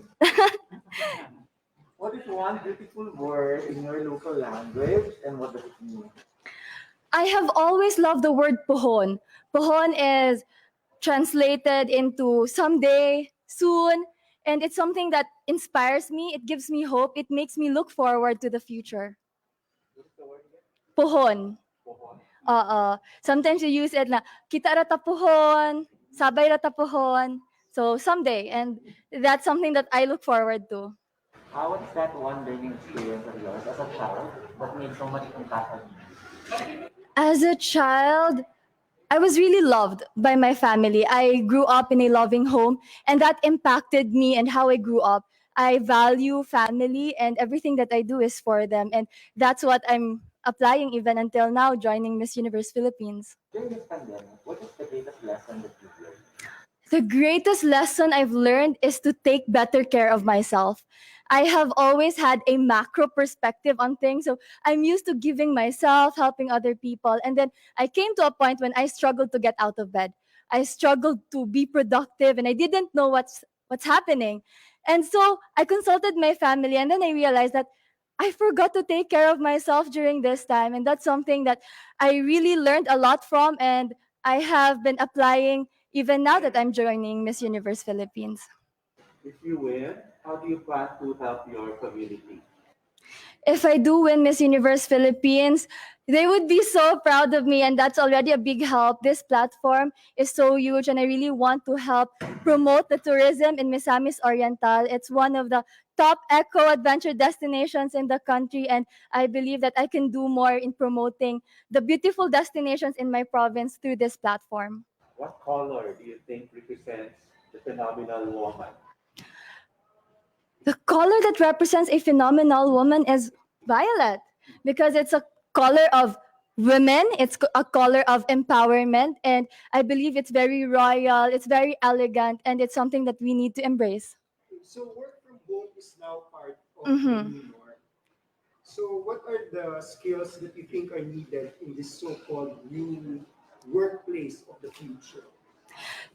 What is one beautiful word in your local language and what does it mean? I have always loved the word pohon. Pohon is translated into someday, soon, and it's something that inspires me. It gives me hope. It makes me look forward to the future. What is the word again? Pohon. Pohon. Sometimes you use it na kita rata pohon, sabay rata pohon. So someday, and that's something that I look forward to. How was that one learning experience of yours as a child that made so much impact on you? As a child, I was really loved by my family. I grew up in a loving home, and that impacted me and how I grew up. I value family, and everything that I do is for them. And that's what I'm applying even until now, joining Miss Universe Philippines. During this pandemic, what is the greatest lesson that you've learned? The greatest lesson I've learned is to take better care of myself. I have always had a macro perspective on things. So I'm used to giving myself, helping other people. And then I came to a point when I struggled to get out of bed. I struggled to be productive and I didn't know what's happening. And so I consulted my family and then I realized that I forgot to take care of myself during this time. And that's something that I really learned a lot from, and I have been applying even now that I'm joining Miss Universe Philippines. If you win, how do you plan to help your community? If I do win Miss Universe Philippines, they would be so proud of me, and that's already a big help. This platform is so huge, and I really want to help promote the tourism in Misamis Oriental. It's one of the top eco adventure destinations in the country, and I believe that I can do more in promoting the beautiful destinations in my province through this platform. What color do you think represents the phenomenal woman? The color that represents a phenomenal woman is violet because it's a color of women, it's a color of empowerment, and I believe it's very royal, it's very elegant, and it's something that we need to embrace. So work from home is now part of Mhm. the new norm. So what are the skills that you think are needed in this so-called new workplace of the future?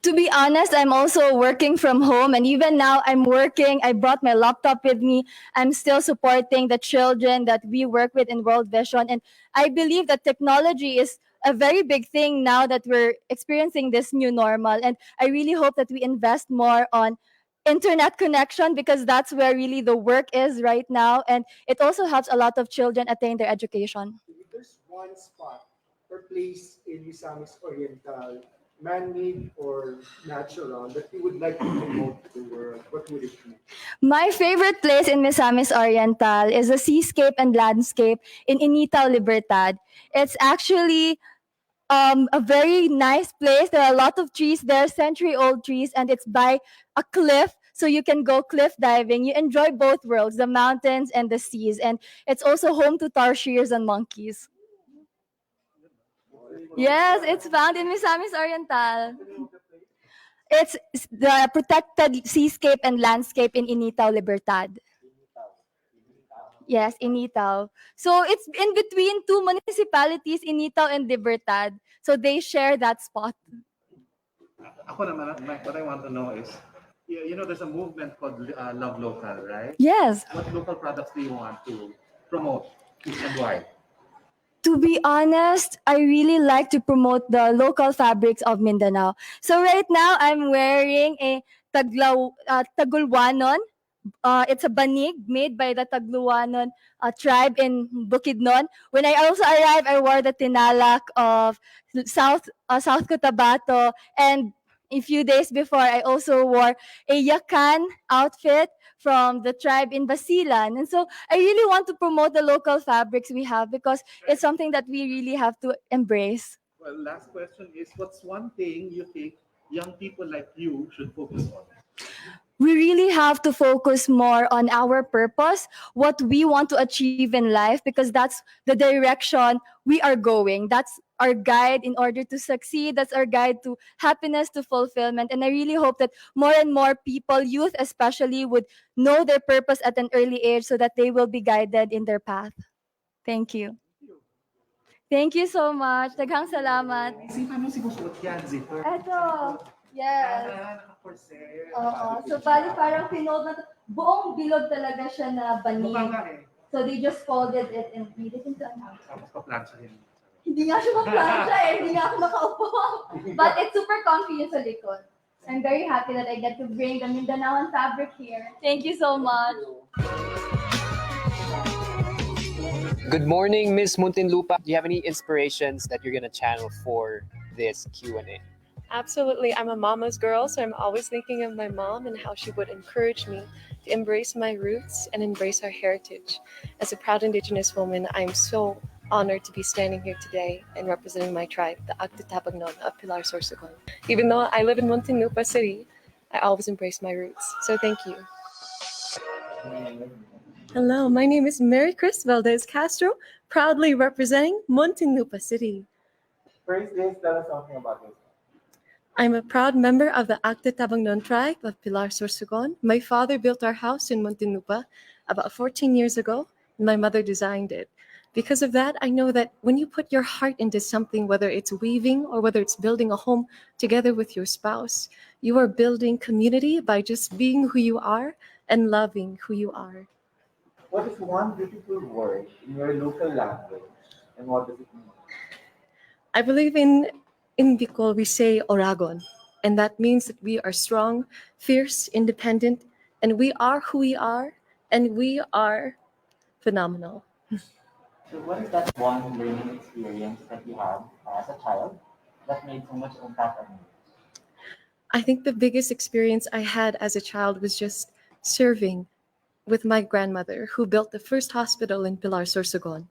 To be honest, I'm also working from home, and even now I'm working. I brought my laptop with me. I'm still supporting the children that we work with in World Vision, and I believe that technology is a very big thing now that we're experiencing this new normal. And I really hope that we invest more on internet connection because that's where really the work is right now, and it also helps a lot of children attain their education. If there's one spot or place in Misamis Oriental, man-made or natural, that you would like to promote to the world, what would it be? My favorite place in Misamis Oriental is the seascape and landscape in Initao, Libertad. It's actually a very nice place. There are a lot of trees there, century-old trees, and it's by a cliff, so you can go cliff diving. You enjoy both worlds, the mountains and the seas, and it's also home to tarsiers and monkeys. Yes, it's found in Misamis Oriental. It's the protected seascape and landscape in Initao, Libertad. Yes, Initao. So it's in between two municipalities, Initao and Libertad. So they share that spot. Ako naman, what I want to know is, you know, there's a movement called Love Local, right? Yes. What local products do you want to promote and why? To be honest, I really like to promote the local fabrics of Mindanao. So right now, I'm wearing a Tagulwanon. It's a banig made by the Tagluwanon tribe in Bukidnon. When I also arrived, I wore the tinalak of South Cotabato, and A few days before, I also wore a Yakan outfit from the tribe in Basilan. And so I really want to promote the local fabrics we have because it's something that we really have to embrace. Well, last question is, what's one thing you think young people like you should focus on? We really have to focus more on our purpose, what we want to achieve in life, because that's the direction we are going. That's our guide in order to succeed. That's our guide to happiness, to fulfillment. And I really hope that more and more people, youth especially, would know their purpose at an early age so that they will be guided in their path. Thank you. Thank you so much. Daghang salamat. Paano sinusuot yan, zipper? Eto. Yes. Naka-corset. Oo. So, parang pinold na, buong bilog talaga siya na banig. Mukha nga eh. So, they just folded it and made it into an outfit. Tapos pa-planchahin. Hindi nga siya ma-plancha eh. Hindi nga ako makaupo. But it's super comfy yung sa likod. I'm very happy that I get to bring the Mindanaoan fabric here. Thank you so much. Good morning, Miss Muntinlupa. Do you have any inspirations that you're gonna channel for this Q&A? Absolutely. I'm a mama's girl, so I'm always thinking of my mom and how she would encourage me to embrace my roots and embrace our heritage. As a proud Indigenous woman, I'm so honored to be standing here today and representing my tribe, the Agtitabagnon of Pilar Sorsogon. Even though I live in Muntinlupa City, I always embrace my roots. So thank you. Hello, my name is Mary Chris Valdez Castro, proudly representing Muntinlupa City. First is, tell us something about this. I'm a proud member of the Agtitabagnon tribe of Pilar Sorsogon. My father built our house in Muntinlupa about 14 years ago, and my mother designed it. Because of that, I know that when you put your heart into something, whether it's weaving or whether it's building a home together with your spouse, you are building community by just being who you are and loving who you are. What is one beautiful word in your local language, and what does it mean? I believe in Bicol, we say Oragon, and that means that we are strong, fierce, independent, and we are who we are, and we are phenomenal. So what is that one learning experience that you had as a child that made so much impact on you? I think the biggest experience I had as a child was just serving with my grandmother, who built the first hospital in Pilar Sorsogon.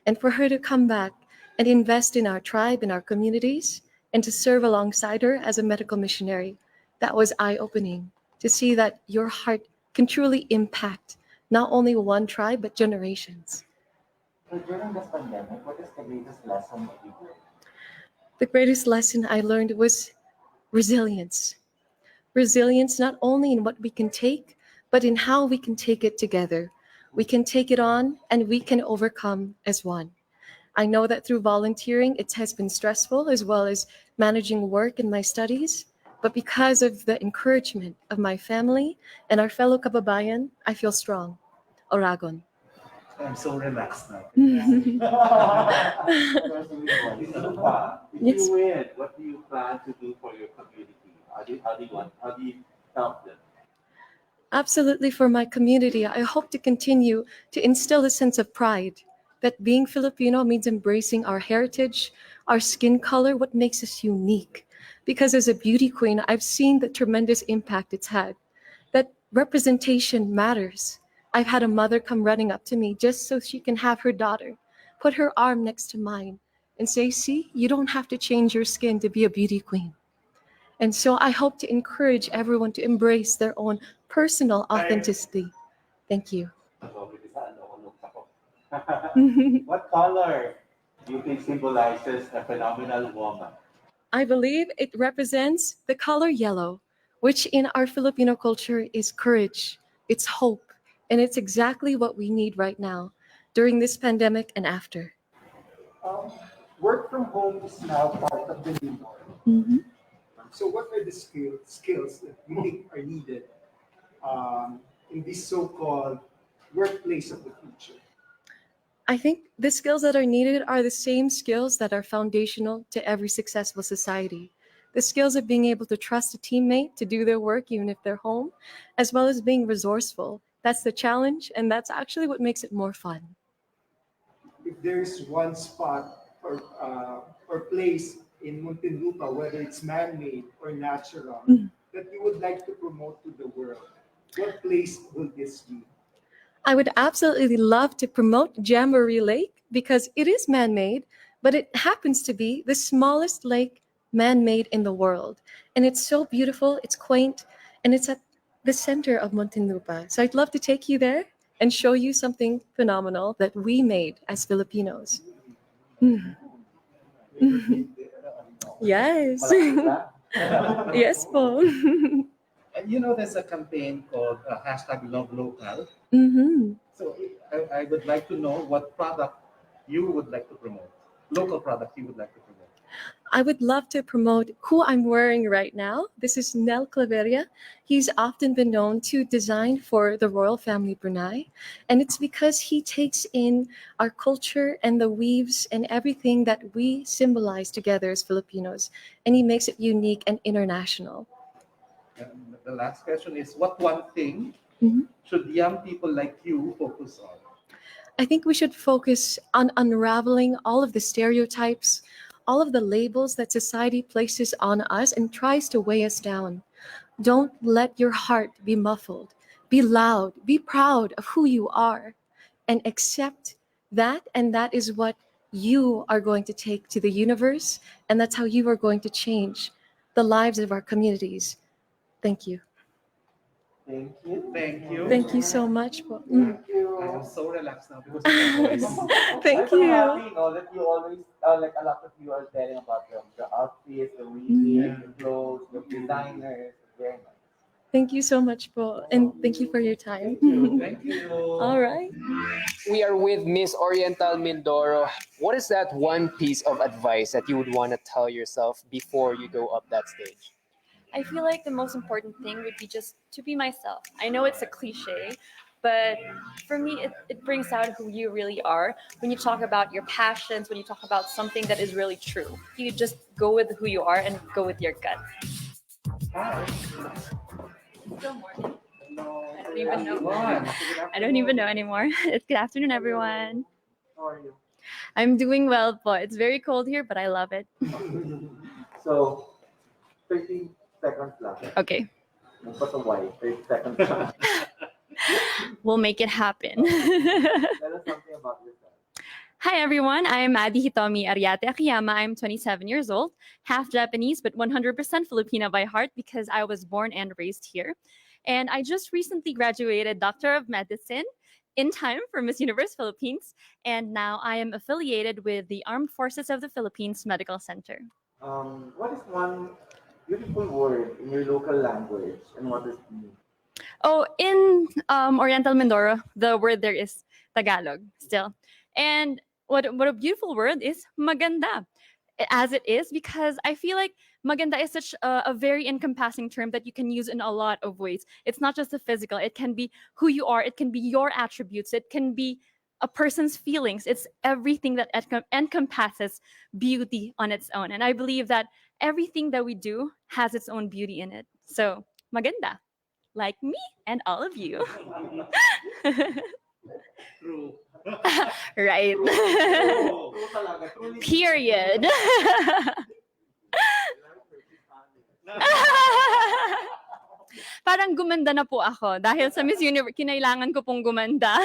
And for her to come back and invest in our tribe, in our communities, and to serve alongside her as a medical missionary, that was eye-opening to see that your heart can truly impact not only one tribe, but generations. So during this pandemic, what is the greatest lesson that you learned? The greatest lesson I learned was resilience. Resilience not only in what we can take, but in how we can take it together. We can take it on and we can overcome as one. I know that through volunteering, it has been stressful as well as managing work and my studies. But because of the encouragement of my family and our fellow kababayan, I feel strong. Oragon. I'm so relaxed now. If Yes. you win, what do you plan to do for your community? How do you help them? Absolutely, for my community, I hope to continue to instill a sense of pride that being Filipino means embracing our heritage, our skin color, what makes us unique. Because as a beauty queen, I've seen the tremendous impact it's had, that representation matters. I've had a mother come running up to me just so she can have her daughter put her arm next to mine and say, see, you don't have to change your skin to be a beauty queen. And so I hope to encourage everyone to embrace their own personal authenticity. Thank you. What color do you think symbolizes a phenomenal woman? I believe it represents the color yellow, which in our Filipino culture is courage, it's hope, and it's exactly what we need right now during this pandemic and after. Work from home is now part of the new norm. So what are the skills that you think are needed in this so-called workplace of the future? I think the skills that are needed are the same skills that are foundational to every successful society. The skills of being able to trust a teammate to do their work even if they're home, as well as being resourceful. That's the challenge, and that's actually what makes it more fun. If there's one spot or place in Muntinlupa, whether it's man-made or natural, that you would like to promote to the world? What place will this be? I would absolutely love to promote Jamboree Lake because it is man made, but it happens to be the smallest lake man made in the world. And it's so beautiful, it's quaint, and it's at the center of Muntinlupa. So I'd love to take you there and show you something phenomenal that we made as Filipinos. Mm. Yes. Yes, po. And you know, there's a campaign called hashtag Love Local. Mm-hmm. So I would like to know what product you would like to promote, local product you would like to promote. I would love to promote who I'm wearing right now. This is Nel Claveria. He's often been known to design for the royal family Brunei, and it's because he takes in our culture and the weaves and everything that we symbolize together as Filipinos, and he makes it unique and international. And the last question is, what one thing Mhm. should young people like you focus on? I think we should focus on unraveling all of the stereotypes, all of the labels that society places on us and tries to weigh us down. Don't let your heart be muffled. Be loud, be proud of who you are, and accept that. And that is what you are going to take to the universe. And that's how you are going to change the lives of our communities. Thank you. Thank you. Thank you. Thank you so much. Thank you. I am so relaxed now because of your voice. Thank I'm so you. happy, that you always, like a lot of you are telling about the outfits, the weaving, the clothes, the designers. Very nice. Thank you so much, po. And thank you for your time. Thank you. All right. We are with Miss Oriental Mindoro. What is that one piece of advice that you would want to tell yourself before you go up that stage? I feel like the most important thing would be just to be myself. I know it's a cliche, but for me, it brings out who you really are. When you talk about your passions, when you talk about something that is really true, you just go with who you are and go with your gut. Still morning. I don't even know. I don't even know anymore. It's good afternoon, everyone. How are you? I'm doing well, but it's very cold here, but I love it. So, 30 seconds lang. Okay, But why? 30 seconds lang. we'll make it happen. Tell us something about yourself. Hi everyone, I am Adi Hitomi Ariate Akiyama. I'm 27 years old, half Japanese, but 100% Filipino by heart because I was born and raised here. And I just recently graduated Doctor of Medicine in time for Miss Universe Philippines. And now I am affiliated with the Armed Forces of the Philippines Medical Center. What is one beautiful word in your local language, and what does it mean? Oh, in Oriental Mindoro, the word there is Tagalog still. And what a beautiful word is maganda, as it is, because I feel like maganda is such a very encompassing term that you can use in a lot of ways. It's not just the physical, it can be who you are, it can be your attributes, it can be a person's feelings. It's everything that encompasses beauty on its own. And I believe that everything that we do has its own beauty in it. So, maganda, like me and all of you. True. Right. True talaga. Truly. Period. Parang gumanda na po ako dahil sa Miss Universe, kinailangan ko pong gumanda.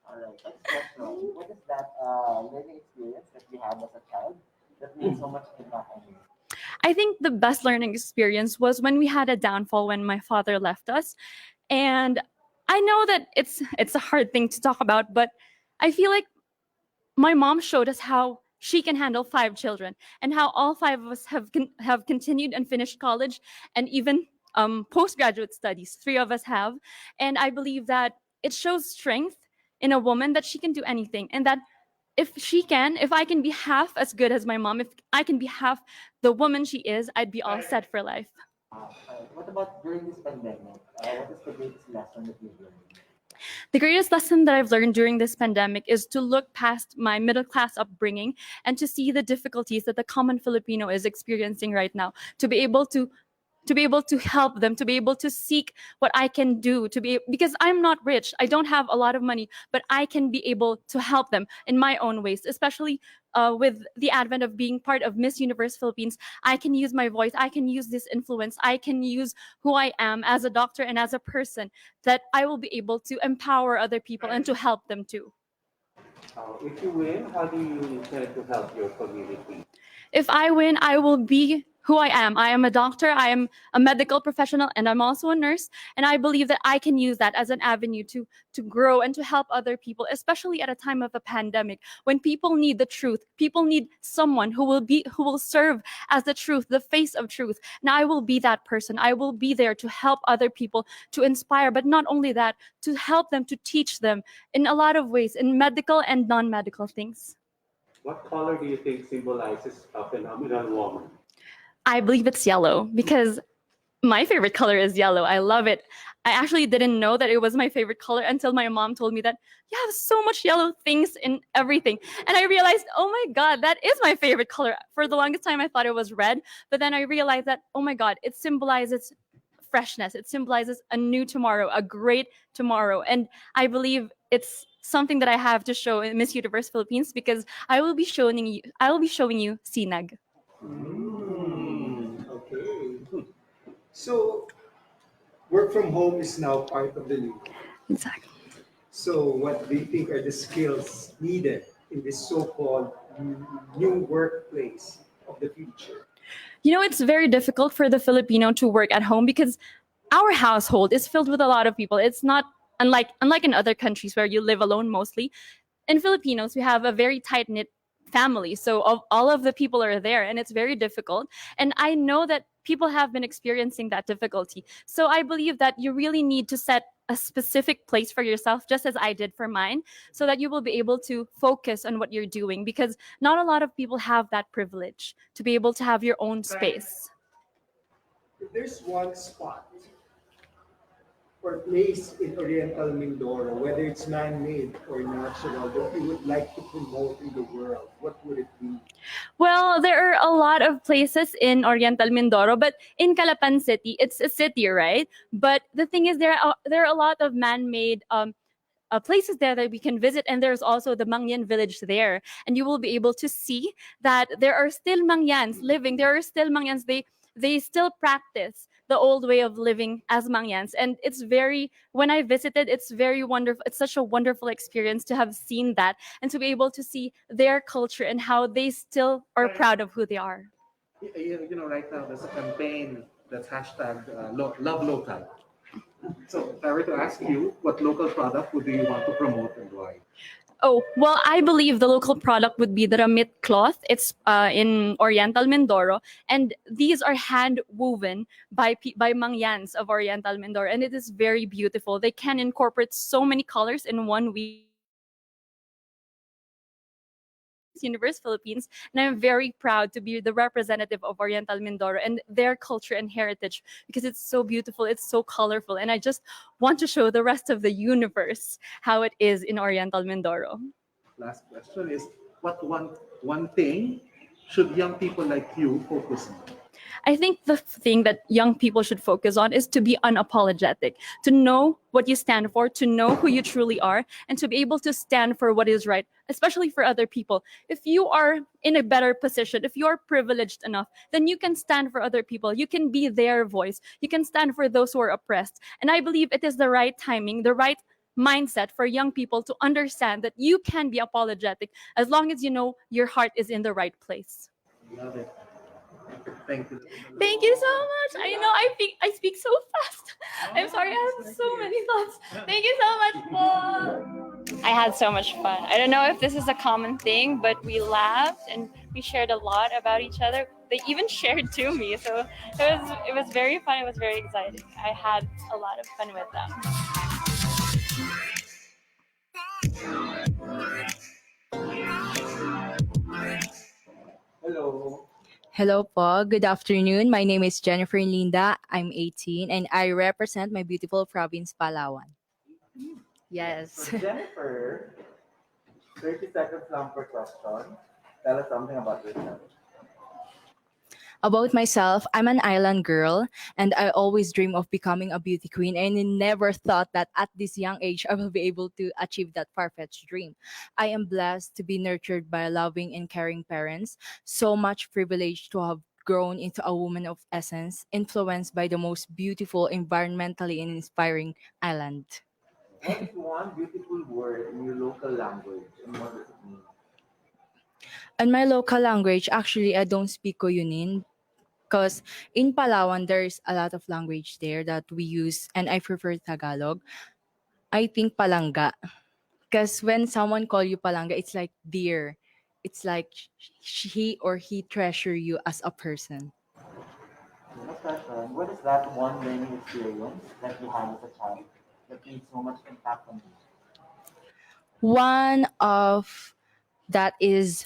Alright, next question. What is that learning experience that you had as a child that made so much impact on you? I think the best learning experience was when we had a downfall when my father left us. And I know that it's a hard thing to talk about, but I feel like my mom showed us how she can handle 5 children and how all 5 of us have continued and finished college and even postgraduate studies. 3 of us have. And I believe that it shows strength in a woman that she can do anything, and that if I can be half as good as my mom, if I can be half the woman she is, I'd be all set for life. What about during this pandemic? What is the greatest lesson that you've learned? The greatest lesson that I've learned during this pandemic is to look past my middle class upbringing and to see the difficulties that the common Filipino is experiencing right now, to be able to to be able to help them, to be able to seek what I can do, to be because I'm not rich, I don't have a lot of money, but I can be able to help them in my own ways, especially with the advent of being part of Miss Universe Philippines. I can use my voice, I can use this influence, I can use who I am as a doctor and as a person, that I will be able to empower other people and to help them too. If you win, how do you intend to help your community? If I win, I will be who I am. I am a doctor, I am a medical professional, and I'm also a nurse. And I believe that I can use that as an avenue to grow and to help other people, especially at a time of a pandemic when people need the truth. People need someone who will serve as the truth, the face of truth. And I will be that person. I will be there to help other people, to inspire, but not only that, to help them, to teach them in a lot of ways, in medical and non-medical things. What color do you think symbolizes a phenomenal woman? I believe it's yellow because my favorite color is yellow. I love it. I actually didn't know that it was my favorite color until my mom told me that you have so much yellow things in everything. And I realized, oh my God, that is my favorite color. For the longest time, I thought it was red. But then I realized that, oh my God, it symbolizes freshness. It symbolizes a new tomorrow, a great tomorrow. And I believe it's something that I have to show in Miss Universe Philippines because I will be showing you Sinag. Okay. So, work from home is now part of the new. Exactly. So, what do you think are the skills needed in this so-called new workplace of the future? You know, it's very difficult for the Filipino to work at home because our household is filled with a lot of people. It's not unlike in other countries where you live alone mostly. In Filipinos, we have a very tight knit family. So all of the people are there and it's very difficult. And I know that people have been experiencing that difficulty. So I believe that you really need to set a specific place for yourself, just as I did for mine, so that you will be able to focus on what you're doing because not a lot of people have that privilege to be able to have your own space. If there's one spot or place in Oriental Mindoro, whether it's man-made or natural, that you would like to promote in the world, what would it be? Well, there are a lot of places in Oriental Mindoro, but in Calapan City, it's a city, right? But the thing is, there are a lot of man-made places there that we can visit, and there's also the Mangyan village there, and you will be able to see that there are still Mangyans living. There are still Mangyans. They still practice the old way of living as Mangyans, and it's very. When I visited, it's very wonderful. It's such a wonderful experience to have seen that and to be able to see their culture and how they still are proud of who they are. Right now there's a campaign that's hashtag love local. So if I were to ask you, what local product would you want to promote and why? Oh, well, I believe the local product would be the Ramit cloth. It's in Oriental Mindoro. And these are hand woven by Mangyans of Oriental Mindoro. And it is very beautiful. They can incorporate so many colors in one weave. Universe Philippines, and I'm very proud to be the representative of Oriental Mindoro and their culture and heritage because it's so beautiful, it's so colorful, and I just want to show the rest of the universe how it is in Oriental Mindoro. Last question is, what one thing should young people like you focus on? I think the thing that young people should focus on is to be unapologetic, to know what you stand for, to know who you truly are, and to be able to stand for what is right, especially for other people. If you are in a better position, if you are privileged enough, then you can stand for other people. You can be their voice. You can stand for those who are oppressed. And I believe it is the right timing, the right mindset for young people to understand that you can be apologetic as long as you know your heart is in the right place. Love it. Thank you. Thank you so much. I know I speak so fast. I'm sorry, I have so many thoughts. Thank you so much, po. I had so much fun. I don't know if this is a common thing, but we laughed and we shared a lot about each other. They even shared to me, so it was very fun. It was very exciting. I had a lot of fun with them. Hello. Hello po. Good afternoon. My name is Jennifer Linda. I'm 18 and I represent my beautiful province, Palawan. Yes. So Jennifer, 30 seconds lang per question. Tell us something about yourself. About myself, I'm an island girl and I always dream of becoming a beauty queen, and I never thought that at this young age I will be able to achieve that far-fetched dream. I am blessed to be nurtured by loving and caring parents, so much privilege to have grown into a woman of essence, influenced by the most beautiful, environmentally and inspiring island. What is one beautiful word in your local language and what does it mean? In my local language, actually, I don't speak Koyunin because in Palawan, there's a lot of language there that we use, and I prefer Tagalog. I think Palanga. Because when someone call you Palanga, it's like dear. It's like he or he treasure you as a person. Next question, what is that one learning experience that you had as a child that made so much impact on you? One of that is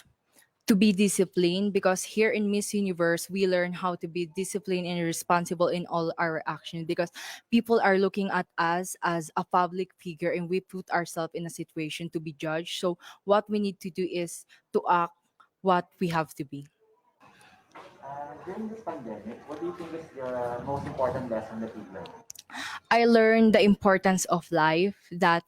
to be disciplined, because here in Miss Universe we learn how to be disciplined and responsible in all our actions, because people are looking at us as a public figure and we put ourselves in a situation to be judged. So what we need to do is to act what we have to be. During this pandemic, what do you think is the most important lesson that you've learned? I learned the importance of life, that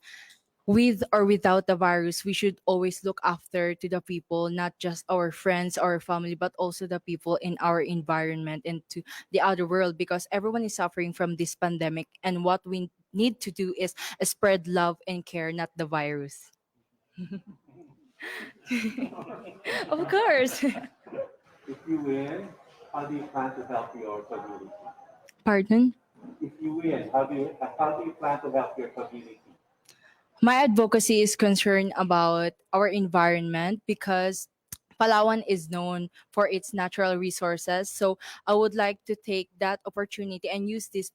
with or without the virus, we should always look after to the people, not just our friends or family, but also the people in our environment and to the other world, because everyone is suffering from this pandemic. And what we need to do is spread love and care, not the virus. Of course. If you win, how do you plan to help your community? Pardon? If you win, how do you plan to help your community? My advocacy is concerned about our environment, because Palawan is known for its natural resources. So I would like to take that opportunity and use this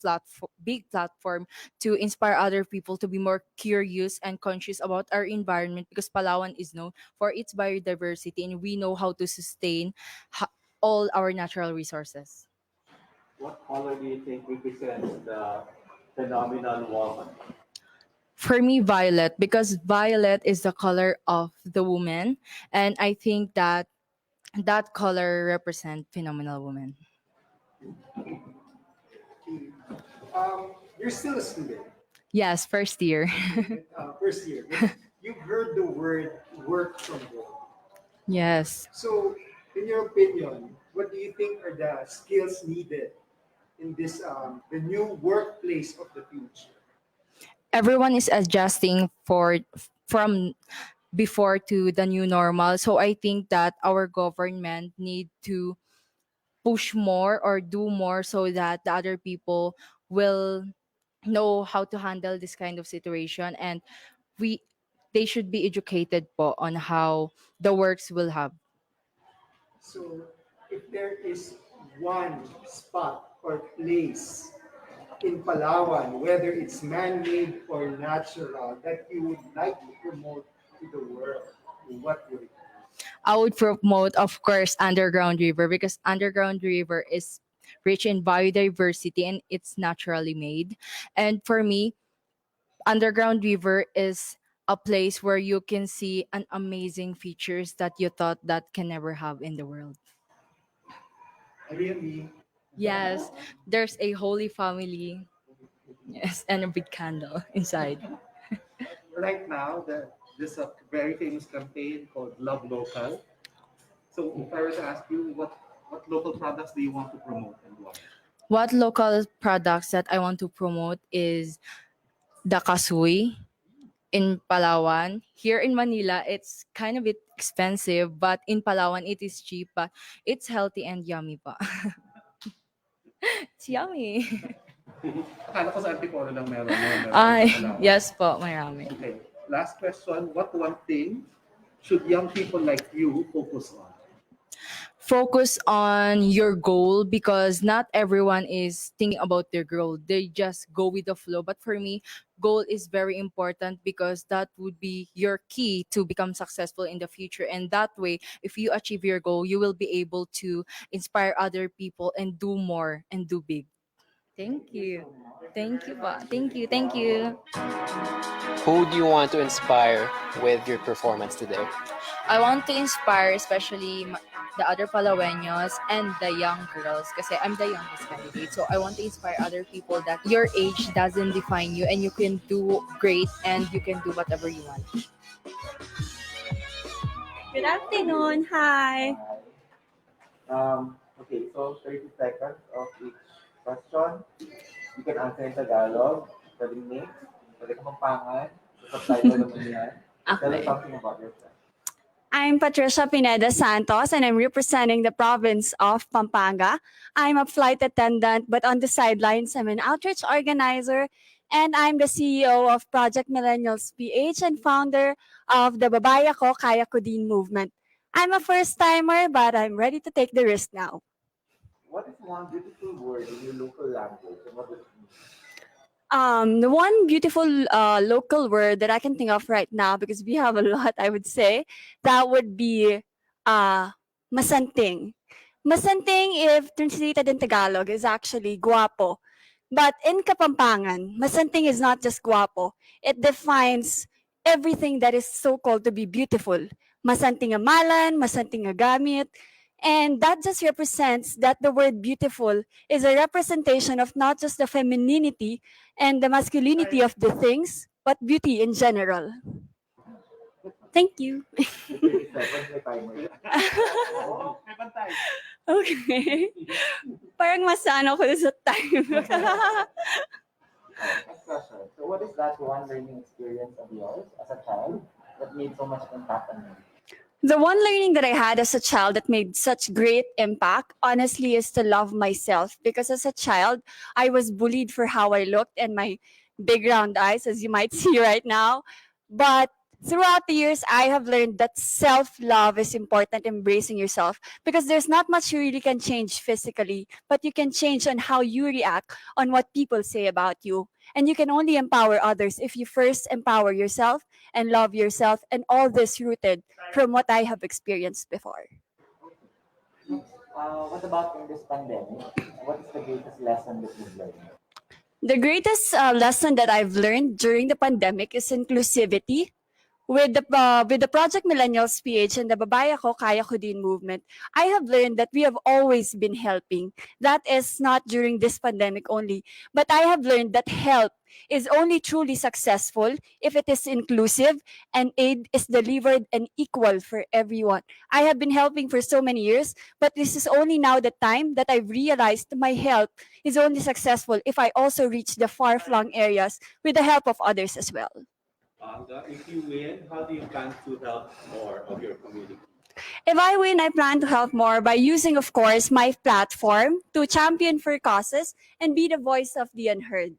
big platform to inspire other people to be more curious and conscious about our environment, because Palawan is known for its biodiversity and we know how to sustain all our natural resources. What color do you think represents the phenomenal woman? For me, violet, because violet is the color of the woman, and I think that that color represent phenomenal woman. You're still a student, Yes, first year. first year. But you've heard the word work from home. Yes. So, in your opinion, what do you think are the skills needed in this the new workplace of the future? Everyone is adjusting from before to the new normal. So I think that our government need to push more or do more so that the other people will know how to handle this kind of situation, and we they should be educated po on how the works will have. So, if there is one spot or place in Palawan, whether it's man-made or natural, that you would like to promote to the world, what would it be? I would promote, of course, Underground River, because Underground River is rich in biodiversity and it's naturally made. And for me, Underground River is a place where you can see an amazing features that you thought that can never have in the world. Really? Yes, there's a holy family. Yes, and a big candle inside. Right now, there's a very famous campaign called Love Local. So if I were to ask you, what local products do you want to promote and why? What local products that I want to promote is the kasui in Palawan. Here in Manila, it's kind of bit expensive, but in Palawan, it is cheap, but it's healthy and yummy pa. It's yummy. Akala ko sa Antipolo lang meron Ay, sa Palawan. yes po, marami. Okay, last question. What one thing should young people like you focus on? Focus on your goal, because not everyone is thinking about their goal. They just go with the flow. But for me, goal is very important, because that would be your key to become successful in the future. And that way, if you achieve your goal, you will be able to inspire other people and do more and do big. Thank you. Thank you, ba. Thank you. Thank you. Who do you want to inspire with your performance today? I want to inspire especially the other Palaweños, and the young girls. Kasi I'm the youngest candidate. So I want to inspire other people that your age doesn't define you and you can do great and you can do whatever you want. Good afternoon. Hi. Okay, so 30 seconds of each question. You can answer in Tagalog, pwedeng mix, pwede Kapampangan, subtitle naman yan. Tell us Okay. something about yourself. I'm Patricia Pineda Santos and I'm representing the province of Pampanga. I'm a flight attendant, but on the sidelines, I'm an outreach organizer and I'm the CEO of Project Millennials PH and founder of the Babaya Ko Kaya Ko Din movement. I'm a first timer, but I'm ready to take the risk now. What is one beautiful word in your local language and what does it mean? The one beautiful local word that I can think of right now, because we have a lot, I would say, that would be masanting. Masanting, if translated in Tagalog, is actually guapo. But in Kapampangan, masanting is not just guapo. It defines everything that is so-called to be beautiful. Masanting amalan, masanting agamit, and that just represents that the word beautiful is a representation of not just the femininity and the masculinity of the things, but beauty in general. Thank you. The 30 seconds, may timer. Oo, may bantay. Okay. Parang masano ko sa time. Next question. So what is that one learning experience of yours as a child that made so much impact on you? The one learning that I had as a child that made such great impact, honestly, is to love myself. Because as a child, I was bullied for how I looked and my big round eyes, as you might see right now. But throughout the years, I have learned that self-love is important, embracing yourself. Because there's not much you really can change physically, but you can change on how you react on what people say about you. And you can only empower others if you first empower yourself and love yourself, and all this rooted from what I have experienced before. Next, what about in this pandemic? What is the greatest lesson that you've learned? The greatest lesson that I've learned during the pandemic is inclusivity. With the Project Millennials PH and the Babaya Ko Kaya Ko Din movement, I have learned that we have always been helping. That is not during this pandemic only, but I have learned that help is only truly successful if it is inclusive and aid is delivered and equal for everyone. I have been helping for so many years, but this is only now the time that I've realized my help is only successful if I also reach the far-flung areas with the help of others as well. If you win, how do you plan to help more of your community? If I win, I plan to help more by using, of course, my platform to champion for causes and be the voice of the unheard.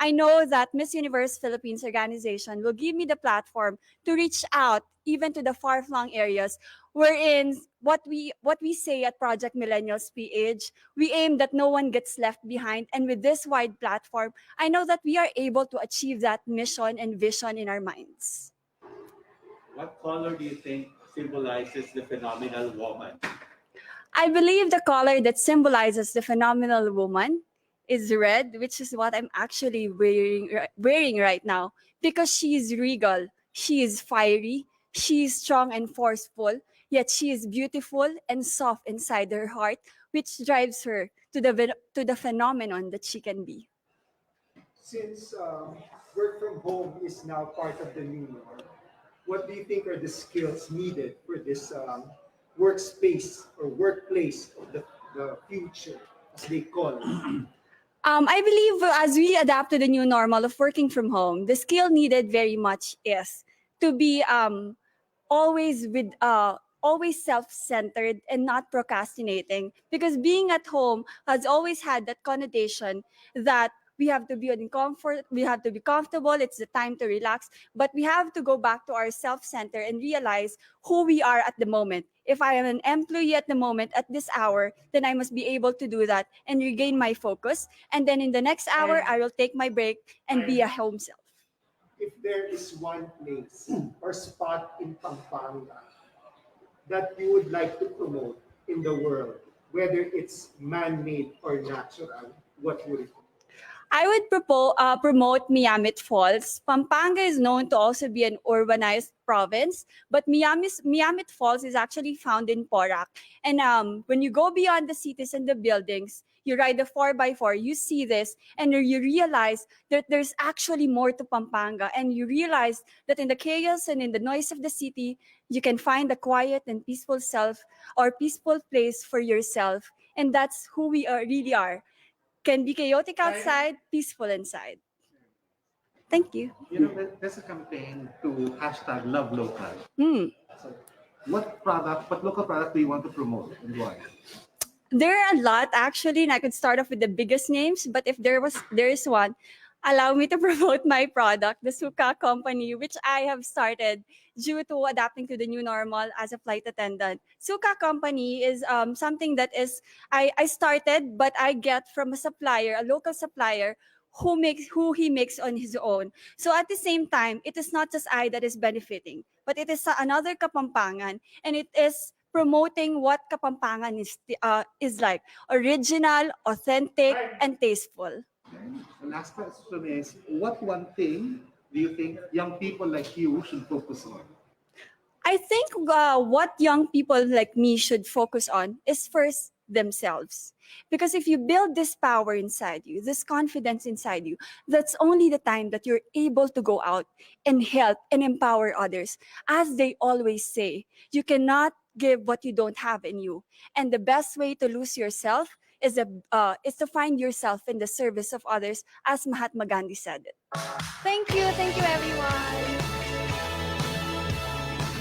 I know that Miss Universe Philippines organization will give me the platform to reach out even to the far-flung areas wherein what we say at Project Millennials PH, we aim that no one gets left behind. And with this wide platform, I know that we are able to achieve that mission and vision in our minds. What color do you think symbolizes the phenomenal woman? I believe the color that symbolizes the phenomenal woman is red, which is what I'm actually wearing right now, because she is regal, she is fiery, she is strong and forceful, yet she is beautiful and soft inside her heart, which drives her to the phenomenon that she can be. Since work from home is now part of the new norm, what do you think are the skills needed for this workspace or workplace of the future, as they call it? I believe as we adapt to the new normal of working from home, the skill needed very much is to be always self-centered and not procrastinating, because being at home has always had that connotation that we have to be in comfort, we have to be comfortable, it's the time to relax, but we have to go back to our self-center and realize who we are at the moment. If I am an employee at the moment at this hour, then I must be able to do that and regain my focus, and then in the next hour I will take my break and be a home self. If there is one place or spot in Pampanga that you would like to promote in the world, whether it's man-made or natural, what would it be? I would promote Miamit Falls. Pampanga is known to also be an urbanized province, but Miamit Falls is actually found in Porac. And when you go beyond the cities and the buildings, you ride the 4x4, you see this, and you realize that there's actually more to Pampanga. And you realize that in the chaos and in the noise of the city, you can find a quiet and peaceful self or peaceful place for yourself. And that's who we really are. Can be chaotic outside, peaceful inside. Thank you. You know, there's a campaign to hashtag love local. So what local product do you want to promote and why? There are a lot actually, and I could start off with the biggest names, but if there is one, allow me to promote my product, the Suka company, which I have started due to adapting to the new normal as a flight attendant. Suka company is something that is I started, but I get from a supplier, a local supplier, who he makes on his own. So at the same time, it is not just I that is benefiting, but it is another Kapampangan, and it is promoting what Kapampangan is like: original, authentic, and tasteful. The last question is, what one thing do you think young people like you should focus on? I think what young people like me should focus on is first themselves. Because if you build this power inside you, this confidence inside you, that's only the time that you're able to go out and help and empower others. As they always say, you cannot give what you don't have in you. And the best way to lose yourself is to find yourself in the service of others, as Mahatma Gandhi said it. Thank you everyone.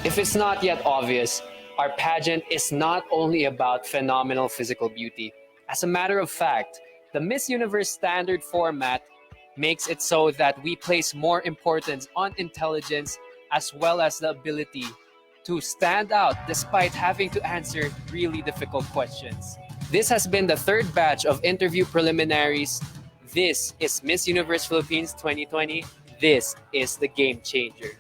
If it's not yet obvious, our pageant is not only about phenomenal physical beauty. As a matter of fact, the Miss Universe standard format makes it so that we place more importance on intelligence as well as the ability to stand out despite having to answer really difficult questions. This has been the third batch of interview preliminaries. This is Miss Universe Philippines 2020. This is the game changer.